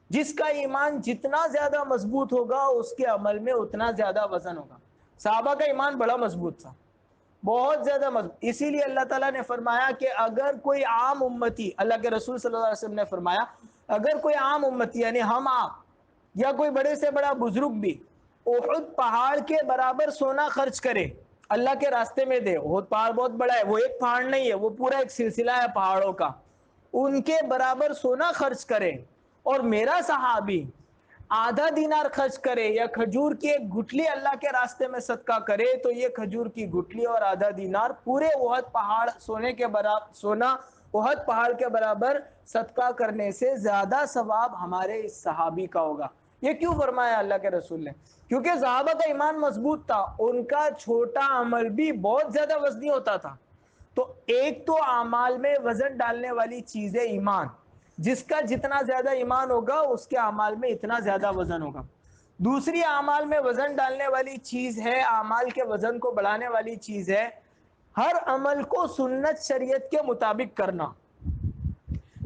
S2: جس کا ایمان جتنا زیادہ مضبوط ہوگا اس کے عمل میں اتنا زیادہ وزن ہوگا۔ صحابہ کا ایمان بڑا مضبوط تھا، بہت زیادہ مضبوط، اسی لیے اللہ تعالیٰ نے فرمایا کہ اگر کوئی عام امتی، اللہ کے رسول صلی اللہ علیہ وسلم نے فرمایا اگر کوئی عام امتی یعنی ہم آپ یا کوئی بڑے سے بڑا بزرگ بھی احد پہاڑ کے برابر سونا خرچ کرے اللہ کے راستے میں دے، احد پہاڑ بہت بڑا ہے، وہ ایک پہاڑ نہیں ہے، وہ پورا ایک سلسلہ ہے پہاڑوں کا، ان کے برابر سونا خرچ کرے اور میرا صحابی آدھا دینار خرچ کرے یا کھجور کی ایک گٹھلی اللہ کے راستے میں صدقہ کرے، تو یہ کھجور کی گٹھلی اور آدھا دینار پورے احد پہاڑ سونا احد پہاڑ کے برابر صدقہ کرنے سے زیادہ ثواب ہمارے اس صحابی کا ہوگا۔ یہ کیوں فرمایا اللہ کے رسول نے؟ کیونکہ صحابہ کا ایمان مضبوط تھا، ان کا چھوٹا عمل بھی بہت زیادہ وزنی ہوتا تھا۔ تو ایک تو اعمال میں وزن ڈالنے والی چیز ہے ایمان، جس کا جتنا زیادہ ایمان ہوگا اس کے اعمال میں اتنا زیادہ وزن ہوگا۔ دوسری اعمال میں وزن ڈالنے والی چیز ہے، اعمال کے وزن کو بڑھانے والی چیز ہے ہر عمل کو سنت شریعت کے مطابق کرنا۔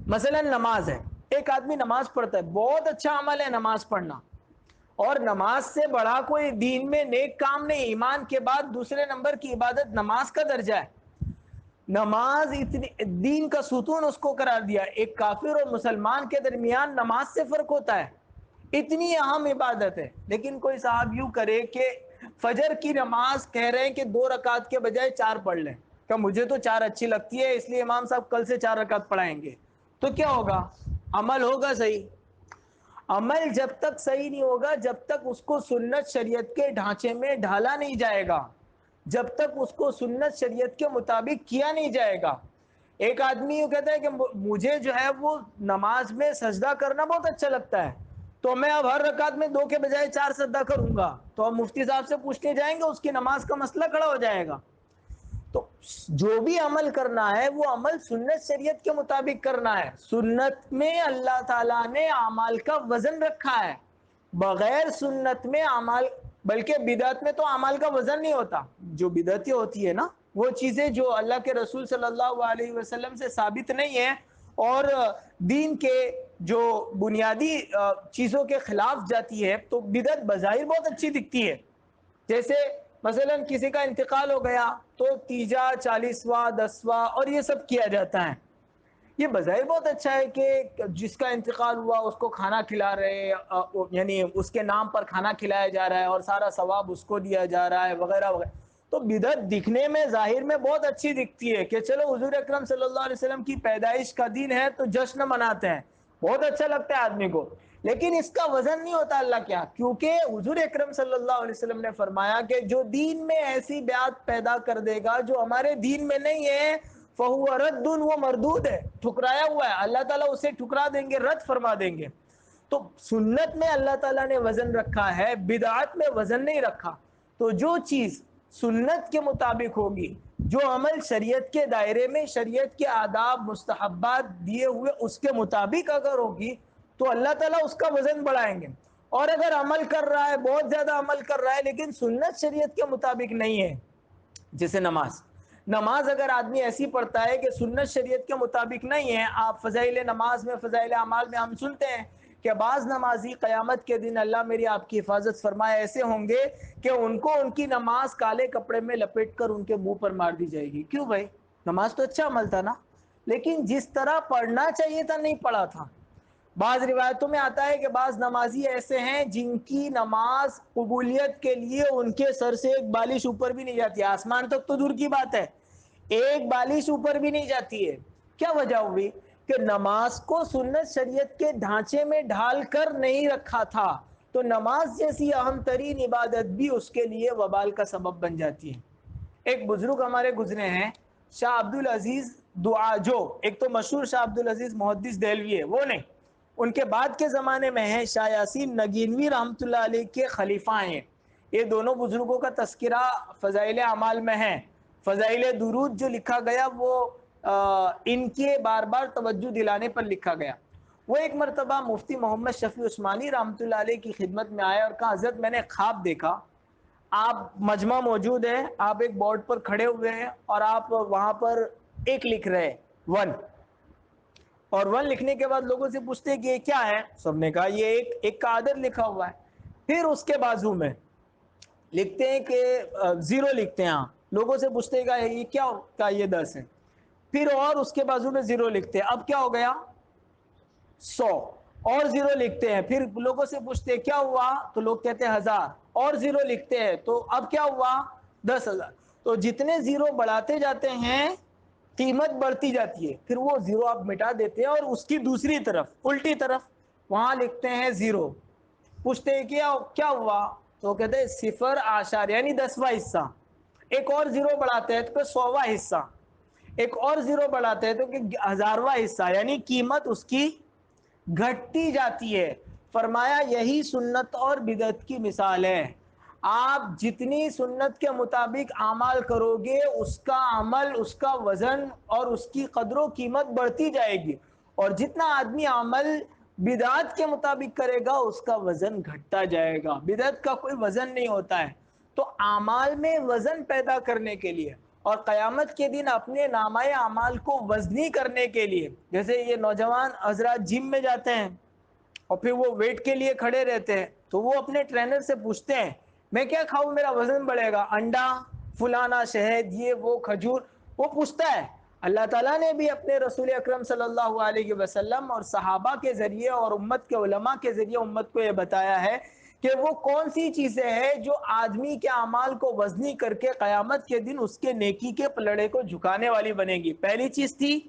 S2: مثلا نماز ہے، ایک آدمی نماز پڑھتا ہے، بہت اچھا عمل ہے نماز پڑھنا، اور نماز سے بڑا کوئی دین میں نیک کام نہیں، ایمان کے بعد دوسرے نمبر کی عبادت نماز کا درجہ ہے۔ نماز اتنی دین کا ستون اس کو قرار دیا۔ ایک کافر اور مسلمان کے درمیان نماز سے فرق ہوتا ہے، اتنی اہم عبادت ہے، لیکن کوئی صاحب یوں کرے کہ فجر کی نماز کہہ رہے ہیں کہ 2 رکعت کے بجائے 4 پڑھ لیں، کہ مجھے تو 4 اچھی لگتی ہے اس لیے امام صاحب کل سے 4 رکعت پڑھائیں گے، تو کیا ہوگا؟ عمل ہوگا صحیح؟ عمل جب تک صحیح نہیں ہوگا جب تک اس کو سنت شریعت کے ڈھانچے میں ڈھالا نہیں جائے گا، جب تک اس کو سنت شریعت کے مطابق کیا نہیں جائے گا۔ ایک آدمی یہ کہتا ہے کہ مجھے جو ہے وہ نماز میں سجدہ کرنا بہت اچھا لگتا ہے، تو میں اب ہر رکعت میں 2 کے بجائے 4 سجدہ کروں گا، تو اب مفتی صاحب سے پوچھنے جائیں گے، اس کی نماز کا مسئلہ کھڑا ہو جائے گا۔ تو جو بھی عمل کرنا ہے وہ عمل سنت شریعت کے مطابق کرنا ہے۔ سنت میں اللہ تعالیٰ نے اعمال کا وزن رکھا ہے، بغیر سنت میں اعمال، بلکہ بدعت میں تو اعمال کا وزن نہیں ہوتا۔ جو بدعتیں ہوتی ہے نا، وہ چیزیں جو اللہ کے رسول صلی اللہ علیہ وسلم سے ثابت نہیں ہیں اور دین کے جو بنیادی چیزوں کے خلاف جاتی ہے تو بدعت بظاہر بہت اچھی دکھتی ہے. جیسے مثلا کسی کا انتقال ہو گیا تو تیجا 40واں 10واں اور یہ سب کیا جاتا ہے. یہ بظاہر بہت اچھا ہے کہ جس کا انتقال ہوا اس کو کھانا کھلا رہے یعنی اس کے نام پر کھانا کھلایا جا رہا ہے اور سارا ثواب اس کو دیا جا رہا ہے وغیرہ وغیرہ. تو بدعت دکھنے میں ظاہر میں بہت اچھی دکھتی ہے کہ چلو حضور اکرم صلی اللہ علیہ وسلم کی پیدائش کا دن ہے تو جشن مناتے ہیں, بہت اچھا لگتا ہے آدمی کو, لیکن اس کا وزن نہیں ہوتا اللہ کیا, کیونکہ حضور اکرم صلی اللہ علیہ وسلم نے فرمایا کہ جو دین میں ایسی بیعت پیدا کر دے گا جو ہمارے دین میں نہیں ہے فَهُوَ رَدٌّ, وہ مردود ہے, ٹھکرایا ہوا ہے, اللہ تعالیٰ اسے ٹھکرا دیں گے, رد فرما دیں گے. تو سنت میں اللہ تعالیٰ نے وزن رکھا ہے, بدعات میں وزن نہیں رکھا. تو جو چیز سنت کے مطابق ہوگی, جو عمل شریعت کے دائرے میں شریعت کے آداب مستحبات دیے ہوئے اس کے مطابق اگر ہوگی تو اللہ تعالیٰ اس کا وزن بڑھائیں گے. اور اگر عمل کر رہا ہے, بہت زیادہ عمل کر رہا ہے, لیکن سنت شریعت کے مطابق نہیں ہے, جیسے نماز اگر آدمی ایسی پڑھتا ہے کہ سنت شریعت کے مطابق نہیں ہے. آپ فضائل نماز میں, فضائل اعمال میں ہم سنتے ہیں کہ بعض نمازی قیامت کے دن اللہ میری آپ کی حفاظت فرمائے ایسے ہوں گے کہ ان کو ان کی نماز کالے کپڑے میں لپیٹ کر ان کے منہ پر مار دی جائے گی. کیوں بھائی, نماز تو اچھا عمل تھا نا, لیکن جس طرح پڑھنا چاہیے تھا نہیں پڑھا تھا. بعض روایتوں میں آتا ہے کہ بعض نمازی ایسے ہیں جن کی نماز قبولیت کے لیے ان کے سر سے ایک بالش اوپر بھی نہیں جاتی, آسمان تک تو دور کی بات ہے, ایک بالش اوپر بھی نہیں جاتی ہے. کیا وجہ ہوئی کہ نماز کو سنت شریعت کے ڈھانچے میں ڈھال کر نہیں رکھا تھا. تو نماز جیسی اہم ترین عبادت بھی اس کے لیے وبال کا سبب بن جاتی ہے. ایک بزرگ ہمارے گزرے ہیں, شاہ عبدالعزیز دعاجو, ایک تو مشہور شاہ عبدالعزیز محدث دہلوی ہے, وہ نہیں, ان کے بعد کے زمانے میں ہیں شاہ یاسین نگینوی رحمۃ اللہ علیہ کے خلیفہ ہیں. یہ دونوں بزرگوں کا تذکرہ فضائل اعمال میں ہے. فضائل درود جو لکھا گیا وہ ان کے بار بار توجہ دلانے پر لکھا گیا. وہ ایک مرتبہ مفتی محمد شفیع عثمانی رحمۃ اللہ علیہ کی خدمت میں آئے اور کہا حضرت میں نے خواب دیکھا, آپ مجمع موجود ہے, آپ ایک بورڈ پر کھڑے ہوئے ہیں اور آپ وہاں پر ایک لکھ رہے ہیں, 1, اور 1 لکھنے کے بعد لوگوں سے پوچھتے کہ یہ کیا ہے, سب نے کہا یہ ایک کا عدد لکھا ہوا ہے. پھر اس کے بازو میں لکھتے ہیں کہ 0 لکھتے ہیں, لوگوں سے پوچھتے گا یہ کیا, کا یہ 10 ہے. پھر اور اس کے بازو میں 0 لکھتے ہیں, اب کیا ہو گیا 100, اور 0 لکھتے ہیں. پھر لوگوں سے پوچھتے کیا ہوا, تو لوگ کہتے ہیں 1000, اور 0 لکھتے ہیں, تو اب کیا ہوا 10,000. تو جتنے 0 بڑھاتے جاتے ہیں قیمت بڑھتی جاتی ہے. پھر وہ 0 آپ مٹا دیتے ہیں اور اس کی دوسری طرف الٹی طرف وہاں لکھتے ہیں 0. پوچھتے ہیں کیا ہوا, تو کہتے ہیں 0.0 یعنی 10واں حصہ. ایک اور 0 بڑھاتے ہیں تو 100واں حصہ, ایک اور 0 بڑھاتے ہیں تو کہ 1000واں حصہ, یعنی قیمت اس کی گھٹتی جاتی ہے. فرمایا یہی سنت اور بدعت کی مثال ہے. آپ جتنی سنت کے مطابق اعمال کرو گے اس کا عمل, اس کا وزن اور اس کی قدر و قیمت بڑھتی جائے گی, اور جتنا آدمی عمل بدعت کے مطابق کرے گا اس کا وزن گھٹتا جائے گا. بدعت کا کوئی وزن نہیں ہوتا ہے. تو اعمال میں وزن پیدا کرنے کے لیے اور قیامت کے دن اپنے نامہ اعمال کو وزنی کرنے کے لیے, جیسے یہ نوجوان حضرات جم میں جاتے ہیں اور پھر وہ ویٹ کے لیے کھڑے رہتے ہیں, تو وہ اپنے ٹرینر سے پوچھتے ہیں میں کیا کھاؤں میرا وزن بڑھے گا, انڈا, فلانا, شہد, یہ وہ, کھجور, وہ پوچھتا ہے. اللہ تعالیٰ نے بھی اپنے رسول اکرم صلی اللہ علیہ وسلم اور صحابہ کے ذریعے اور امت کے علماء کے ذریعے امت کو یہ بتایا ہے کہ وہ کون سی چیزیں ہیں جو آدمی کے اعمال کو وزنی کر کے قیامت کے دن اس کے نیکی کے پلڑے کو جھکانے والی بنے گی. پہلی چیز تھی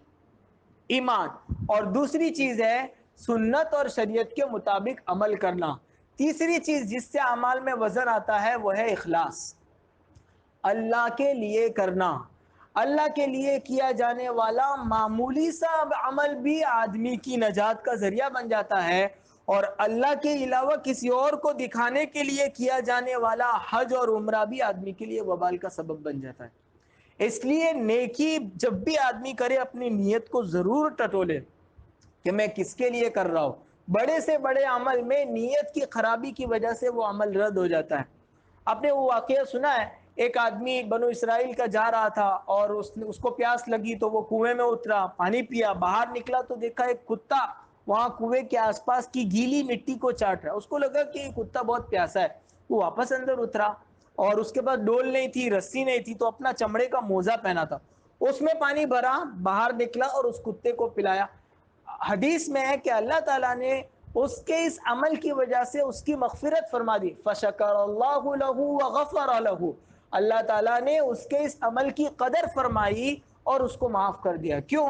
S2: ایمان, اور دوسری چیز ہے سنت اور شریعت کے مطابق عمل کرنا. تیسری چیز جس سے اعمال میں وزن آتا ہے وہ ہے اخلاص, اللہ کے لیے کرنا. اللہ کے لیے کیا جانے والا معمولی سا عمل بھی آدمی کی نجات کا ذریعہ بن جاتا ہے, اور اللہ کے علاوہ کسی اور کو دکھانے کے لیے کیا جانے والا حج اور عمرہ بھی آدمی کے لیے وبال کا سبب بن جاتا ہے. اس لیے نیکی جب بھی آدمی کرے اپنی نیت کو ضرور ٹٹولے کہ میں کس کے لیے کر رہا ہوں. بڑے سے بڑے عمل میں نیت کی خرابی کی وجہ سے وہ عمل رد ہو جاتا ہے. آپ نے وہ واقعہ سنا ہے, ایک آدمی بنو اسرائیل کا جا رہا تھا اور اس کو پیاس لگی تو وہ کنویں میں اترا, پانی پیا, باہر نکلا تو دیکھا ایک کتا وہاں کنویں کے آس پاس کی گیلی مٹی کو چاٹ رہا ہے. اس کو لگا کہ یہ کتا بہت پیاسا ہے, وہ واپس اندر اترا, اور اس کے بعد ڈول نہیں تھی, رسی نہیں تھی, تو اپنا چمڑے کا موزہ پہنا تھا, اس میں پانی بھرا, باہر نکلا اور اس کتے کو پلایا. حدیث میں ہے کہ اللہ تعالیٰ نے اس کے اس عمل کی وجہ سے اس کی مغفرت فرما دی. فشکر اللہ لہ وغفر لہ, اللہ تعالیٰ نے اس کے اس عمل کی قدر فرمائی اور اس کو معاف کر دیا. کیوں؟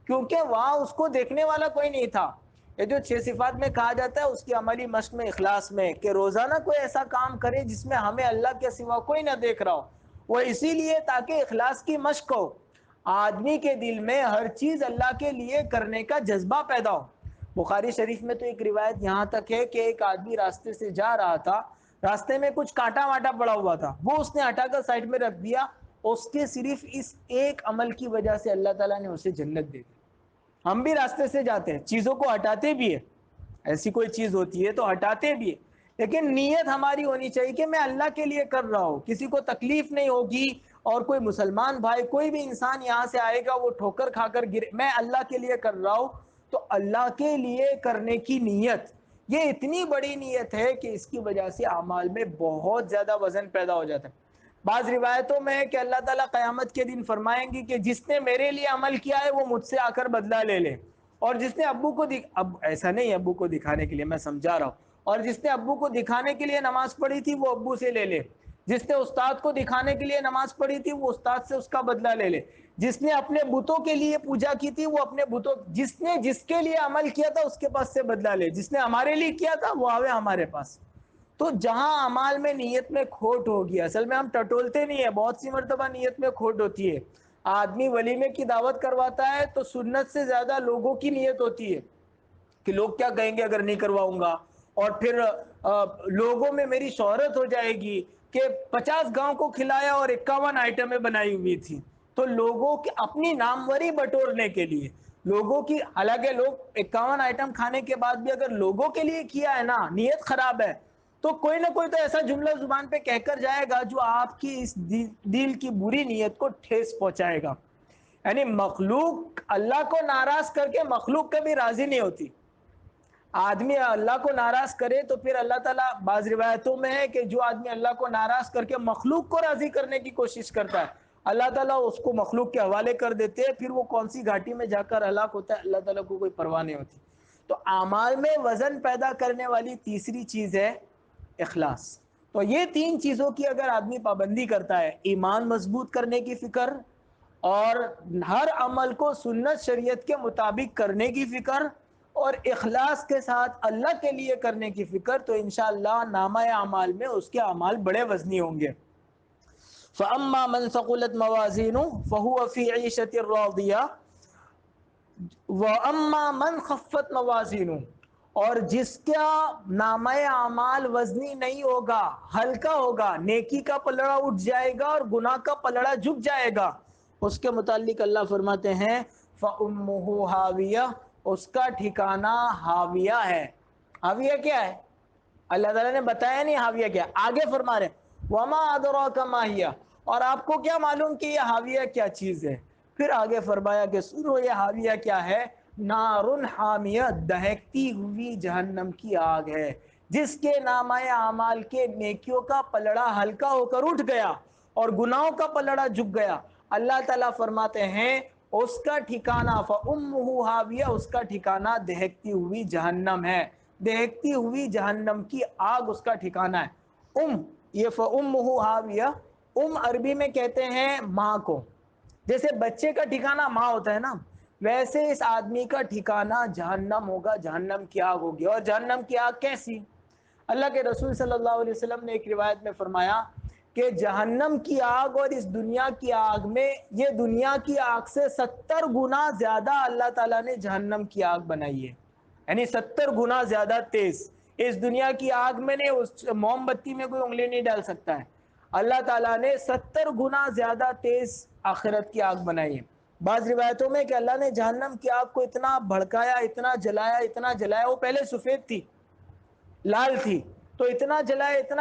S2: کیونکہ وہاں اس کو دیکھنے والا کوئی نہیں تھا. یہ جو 6 صفات میں کہا جاتا ہے اس کی عملی مشق میں, اخلاص میں, کہ روزانہ کوئی ایسا کام کرے جس میں ہمیں اللہ کے سوا کوئی نہ دیکھ رہا ہو. وہ اسی لیے تاکہ اخلاص کی مشق ہو, آدمی کے دل میں ہر چیز اللہ کے لیے کرنے کا جذبہ پیدا ہو. بخاری شریف میں تو ایک روایت یہاں تک ہے کہ ایک آدمی راستے سے جا رہا تھا, راستے میں کچھ کانٹا واٹا پڑا ہوا تھا, وہ اس نے ہٹا کر سائڈ میں رکھ دیا. اس کے صرف اس ایک عمل کی وجہ سے اللہ تعالیٰ نے اسے جنت دے دی. ہم بھی راستے سے جاتے ہیں, چیزوں کو ہٹاتے بھی ہیں, ایسی کوئی چیز ہوتی ہے تو ہٹاتے بھی ہیں, لیکن نیت ہماری ہونی چاہیے کہ میں اللہ کے لیے کر رہا ہوں, کسی کو تکلیف نہیں ہوگی. اور کوئی مسلمان بھائی, کوئی بھی انسان یہاں سے آئے گا وہ ٹھوکر کھا کر گرے, میں اللہ کے لیے کر رہا ہوں. تو اللہ کے لیے کرنے کی نیت یہ اتنی بڑی نیت ہے کہ اس کی وجہ سے اعمال میں بہت زیادہ وزن پیدا ہو جاتا ہے. بعض روایتوں میں ہے کہ اللہ تعالیٰ قیامت کے دن فرمائیں گی کہ جس نے میرے لیے عمل کیا ہے وہ مجھ سے آ کر بدلہ لے لے, اور جس نے ابو کو اب ایسا نہیں ابو کو دکھانے کے لیے, میں سمجھا رہا ہوں, اور جس نے ابو کو دکھانے کے لیے نماز پڑھی تھی وہ ابو سے لے لے, جس نے استاد کو دکھانے کے لیے نماز پڑھی تھی وہ استاد سے اس کا بدلہ لے لے, جس نے اپنے بتوں کے لیے پوجا کی تھی وہ اپنے بتوں, جس نے جس کے لیے عمل کیا تھا اس کے پاس سے بدلہ لے, جس نے ہمارے لیے کیا تھا وہ آوے ہمارے پاس. تو جہاں اعمال میں نیت میں کھوٹ ہوگی, اصل میں ہم ٹٹولتے نہیں ہیں, بہت سی مرتبہ نیت میں کھوٹ ہوتی ہے. آدمی ولیمے کی دعوت کرواتا ہے تو سنت سے زیادہ لوگوں کی نیت ہوتی ہے کہ لوگ کیا کہیں گے اگر نہیں کرواؤں گا, اور پھر لوگوں میں میری شہرت ہو جائے گی کہ 50 گاؤں کو کھلایا اور 51 آئٹمیں بنائی ہوئی تھی. تو لوگوں کی اپنی ناموری بٹورنے کے لیے, لوگوں کی, حالانکہ لوگ 51 آئٹم کھانے کے بعد بھی اگر لوگوں کے لیے کیا ہے نا, نیت خراب ہے, تو کوئی نہ کوئی تو ایسا جملہ زبان پہ کہہ کر جائے گا جو آپ کی اس دل کی بری نیت کو ٹھیس پہنچائے گا. یعنی مخلوق اللہ کو ناراض کر کے مخلوق کبھی راضی نہیں ہوتی. آدمی اللہ کو ناراض کرے تو پھر اللہ تعالیٰ, بعض روایتوں میں ہے کہ جو آدمی اللہ کو ناراض کر کے مخلوق کو راضی کرنے کی کوشش کرتا ہے, اللہ تعالیٰ اس کو مخلوق کے حوالے کر دیتے ہیں, پھر وہ کون سی گھاٹی میں جا کر ہلاک ہوتا ہے, اللہ تعالیٰ کو کوئی پرواہ نہیں ہوتی. تو اعمال میں وزن پیدا کرنے والی تیسری چیز ہے اخلاص. تو یہ 3 چیزوں کی اگر آدمی پابندی کرتا ہے, ایمان مضبوط کرنے کی فکر, اور ہر عمل کو سنت شریعت کے مطابق کرنے کی فکر, اور اخلاص کے ساتھ اللہ کے لیے کرنے کی فکر, تو انشاءاللہ نامہ اعمال میں اس کے اعمال بڑے وزنی ہوں گے. فَأَمَّا مَنْ ثَقُلَتْ مَوَازِينُهُ فَهُوَ فِي عِيشَةٍ رَاضِيَةٍ وَأَمَّا مَنْ خَفَّتْ مَوَازِينُهُ, اور جس کا نامہ اعمال وزنی نہیں ہوگا, ہلکا ہوگا, نیکی کا پلڑا اٹھ جائے گا اور گناہ کا پلڑا جھک جائے گا, اس کے متعلق اللہ فرماتے ہیں فَأُمُّهُ هَاوِيَةٌ, اس کا ٹھکانہ ہاویہ ہے. ہاویہ کیا ہے؟ اللہ تعالیٰ نے بتایا نہیں ہاویہ کیا, آگے فرما رہے وَمَا أَدْرَاكَ مَا هِيَ, اور آپ کو کیا معلوم کہ یہ ہاویہ کیا چیز ہے. پھر آگے فرمایا کہ سنو یہ ہاویہ کیا ہے, نارٌ حامیہ, دہکتی ہوئی جہنم کی آگ ہے, جس کے نامہ اعمال کے نیکیوں کا پلڑا ہلکا ہو کر اٹھ گیا اور گناہوں کا پلڑا جھک گیا. اللہ تعالیٰ فرماتے ہیں اس کا ٹھکانہ فَأُمُّهُ هَاوِيَةٌ, اس کا ٹھکانہ دہکتی ہوئی جہنم ہے, دہکتی ہوئی جہنم کی آگ اس کا ٹھکانہ ہے. یہ فَأُمُّهُ هَاوِيَةٌ, عربی میں کہتے ہیں ماں کو, جیسے بچے کا ٹھکانہ ماں ہوتا ہے نا, ویسے اس آدمی کا ٹھکانہ جہنم ہوگا, جہنم کی آگ ہوگی. اور جہنم کی آگ کیسی؟ اللہ کے رسول صلی اللہ علیہ وسلم نے ایک روایت میں فرمایا کہ جہنم کی آگ اور اس دنیا کی آگ میں, یہ دنیا کی آگ سے 70 گنا زیادہ اللہ تعالیٰ نے جہنم کی آگ بنائی ہے, یعنی 70 گنا زیادہ تیز. اس دنیا کی آگ میں نے اس موم بتی میں کوئی انگلی نہیں ڈال سکتا ہے, اللہ تعالیٰ نے 70 گنا زیادہ تیز آخرت کی آگ بنائی ہے. بعض روایتوں میں کہ اللہ نے جہنم کی آگ کو اتنا بھڑکایا, اتنا جلایا, اتنا جلایا, وہ پہلے سفید تھی, لال تھی, تو اتنا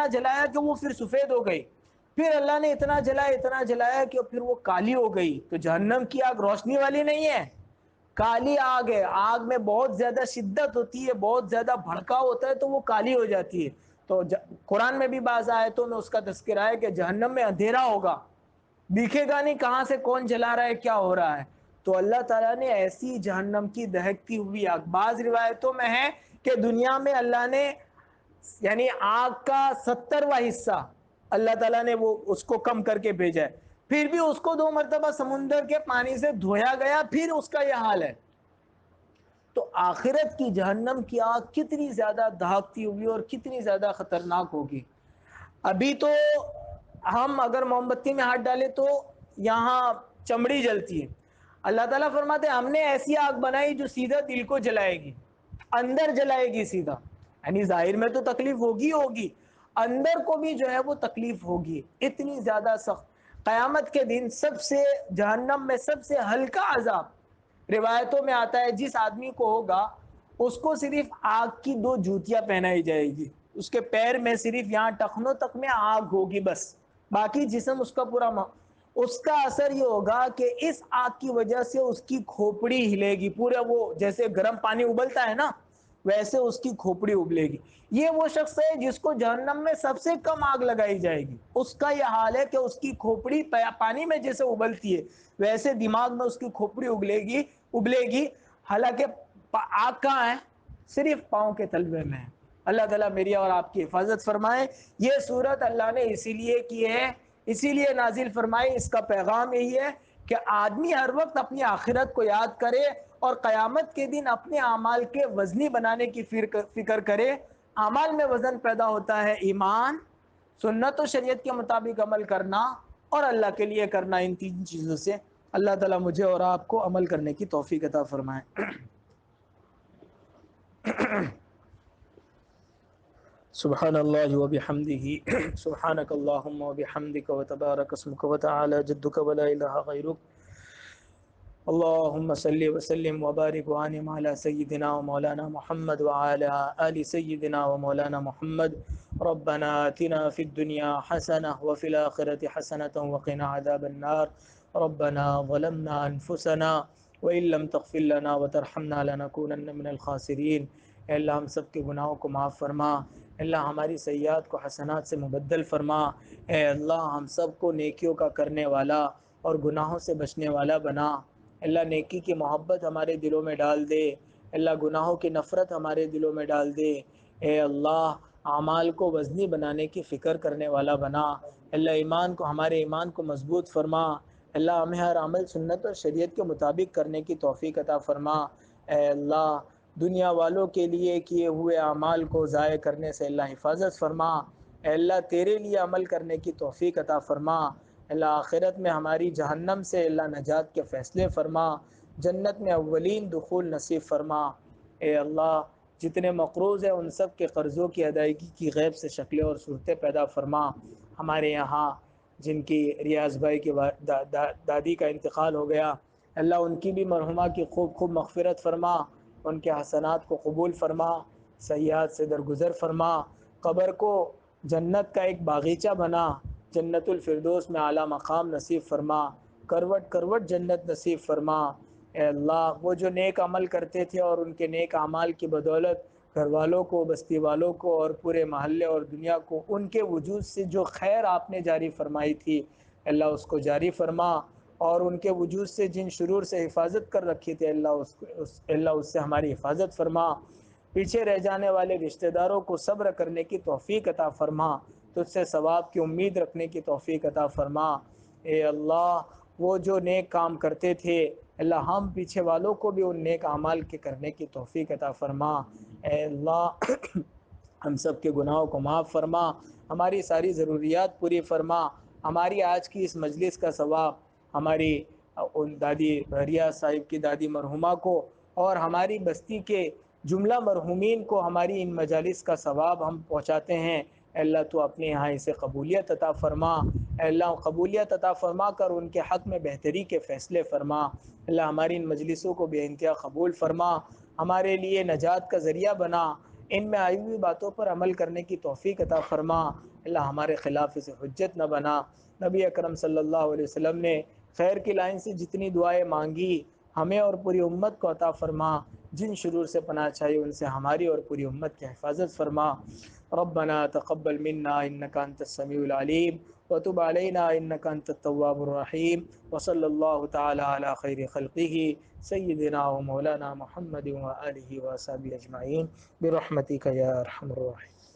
S2: جلایا کہ وہ پھر سفید ہو گئی, پھر اللہ نے اتنا جلایا کہ پھر وہ کالی ہو گئی. تو جہنم کی آگ روشنی والی نہیں ہے, کالی آگ ہے، آگ میں بہت زیادہ شدت ہوتی ہے، بہت زیادہ بھڑکاؤ ہوتا ہے تو وہ کالی ہو جاتی ہے. تو قرآن میں بھی بعض آیتوں میں اس کا تذکرہ ہے کہ جہنم میں اندھیرا ہوگا، دکھے گا نہیں کہاں سے کون جلا رہا ہے، کیا ہو رہا ہے. تو اللہ تعالیٰ نے ایسی جہنم کی دہکتی ہوئی آگ، بعض روایتوں میں ہے کہ دنیا میں اللہ نے یعنی آگ کا 70واں حصہ اللہ تعالیٰ نے وہ اس کو کم کر کے بھیجا ہے، پھر بھی اس کو 2 مرتبہ سمندر کے پانی سے دھویا گیا، پھر اس کا یہ حال ہے. تو آخرت کی جہنم کی آگ کتنی زیادہ دہکتی ہوگی اور کتنی زیادہ خطرناک ہوگی. ابھی تو ہم اگر موم بتی میں ہاتھ ڈالیں تو یہاں چمڑی جلتی ہے. اللہ تعالیٰ فرماتے ہیں ہم نے ایسی آگ بنائی جو سیدھا دل کو جلائے گی، اندر جلائے گی سیدھا. یعنی ظاہر میں تو تکلیف ہوگی، اندر کو بھی جو ہے وہ تکلیف ہوگی، اتنی زیادہ سخت. قیامت کے دن سب سے جہنم میں سب سے ہلکا عذاب روایتوں میں آتا ہے جس آدمی کو ہوگا اس کو صرف آگ کی 2 جوتیاں پہنائی جائے گی، اس کے پیر میں صرف یہاں ٹخنوں تک میں آگ ہوگی بس، باقی جسم اس کا پورا اس کا اثر یہ ہوگا کہ اس آگ کی وجہ سے اس کی کھوپڑی ہلے گی، پورا وہ جیسے گرم پانی ابلتا ہے نا ویسے اس کی کھوپڑی ابلے گی. یہ وہ شخص ہے جس کو جہنم میں سب سے کم آگ لگائی جائے گی، اس کا یہ حال ہے کہ اس کی کھوپڑی پانی میں جیسے ابلتی ہے ویسے دماغ میں اس کی کھوپڑی ابلے گی. حالانکہ آگ کہاں ہے؟ صرف پاؤں کے تلوے میں ہے. اللہ تعالیٰ میری اور آپ کی حفاظت فرمائے. یہ صورت اللہ نے اسی لیے کی ہے، اسی لیے نازل فرمائی. اس کا پیغام یہی ہے کہ آدمی ہر وقت اپنی آخرت کو یاد کرے اور قیامت کے دن اپنے اعمال کے وزنی بنانے کی فکر کرے. اعمال میں وزن پیدا ہوتا ہے ایمان، سنت و شریعت کے مطابق عمل کرنا اور اللہ کے لیے کرنا. ان 3 چیزوں سے اللہ تعالیٰ مجھے اور آپ کو عمل کرنے کی توفیق عطا فرمائے. سبحان اللہ وبحمدہ، سبحانک اللہم وبحمدک وتبارک اسمک وتعالی جدک ولا الہ غیرک. اللہم صلی وسلم وبارک وانعم علی سیدنا و مولانا محمد وعلی آل سیدنا و مولانا محمد. ربنا آتنا فی الدنیا حسنہ وفی الآخرۃ حسنۃ وقنا عذاب النار. ربنا ظلمنا انفسنا وإن لم تغفر لنا وترحمنا لنکونن من الخاسرین. اے اللہ ہم سب کے گناہوں کو معاف فرما، اللہ ہماری سیئات کو حسنات سے مبدل فرما. اے اللہ ہم سب کو نیکیوں کا کرنے والا اور گناہوں سے بچنے والا بنا. اللہ نیکی کی محبت ہمارے دلوں میں ڈال دے، اللہ گناہوں کی نفرت ہمارے دلوں میں ڈال دے. اے اللہ اعمال کو وزنی بنانے کی فکر کرنے والا بنا. اللہ ایمان کو، ہمارے ایمان کو مضبوط فرما. اللہ ہمیں ہر عمل سنت اور شریعت کے مطابق کرنے کی توفیق عطا فرما. اے اللہ دنیا والوں کے لیے کیے ہوئے اعمال کو ضائع کرنے سے اللہ حفاظت فرما. اے اللہ تیرے لیے عمل کرنے کی توفیق عطا فرما. اللہ آخرت میں ہماری جہنم سے اللہ نجات کے فیصلے فرما، جنت میں اولین دخول نصیب فرما. اے اللہ جتنے مقروض ہیں ان سب کے قرضوں کی ادائیگی کی غیب سے شکلیں اور صورتیں پیدا فرما. ہمارے یہاں جن کی ریاض بھائی کی دادی کا انتقال ہو گیا، اللہ ان کی بھی مرحومہ کی خوب خوب مغفرت فرما، ان کے حسنات کو قبول فرما، سیئات سے درگزر فرما. قبر کو جنت کا ایک باغیچہ بنا، جنت الفردوس میں اعلیٰ مقام نصیب فرما، کروٹ کروٹ جنت نصیب فرما. اے اللہ وہ جو نیک عمل کرتے تھے اور ان کے نیک اعمال کی بدولت گھر والوں کو، بستی والوں کو اور پورے محلے اور دنیا کو ان کے وجود سے جو خیر آپ نے جاری فرمائی تھی اللہ اس کو جاری فرما. اور ان کے وجود سے جن شرور سے حفاظت کر رکھی تھی اللہ اس سے ہماری حفاظت فرما. پیچھے رہ جانے والے رشتہ داروں کو صبر کرنے کی توفیق عطا فرما، تجھ سے ثواب کی امید رکھنے کی توفیق عطا فرما. اے اللہ وہ جو نیک کام کرتے تھے اللہ ہم پیچھے والوں کو بھی ان نیک اعمال کے کرنے کی توفیق عطا فرما. اے اللہ ہم سب کے گناہوں کو معاف فرما، ہماری ساری ضروریات پوری فرما. ہماری آج کی اس مجلس کا ثواب ہماری دادی ریاض صاحب کی دادی مرحومہ کو اور ہماری بستی کے جملہ مرحومین کو ہماری ان مجالس کا ثواب ہم پہنچاتے ہیں. اے اللہ تو اپنے یہاں اسے قبولیت عطا فرما. اے اللہ قبولیت عطا فرما کر ان کے حق میں بہتری کے فیصلے فرما. اللہ ہماری ان مجلسوں کو بے انتہا قبول فرما، ہمارے لیے نجات کا ذریعہ بنا، ان میں آئی ہوئی باتوں پر عمل کرنے کی توفیق عطا فرما. اللہ ہمارے خلاف اسے حجت نہ بنا. نبی اکرم صلی اللہ علیہ وسلم نے خیر کی لائن سے جتنی دعائیں مانگی ہمیں اور پوری امت کو عطا فرما، جن شرور سے پناہ چاہیے ان سے ہماری اور پوری امت کی حفاظت فرما۔ ربنا تقبل منا انك انت السميع العليم وتب علينا انك انت التواب الرحيم، وصلى الله تعالى على خير خلقه سيدنا ومولانا محمد وآله وصحبه اجمعين برحمتك يا ارحم الراحمين۔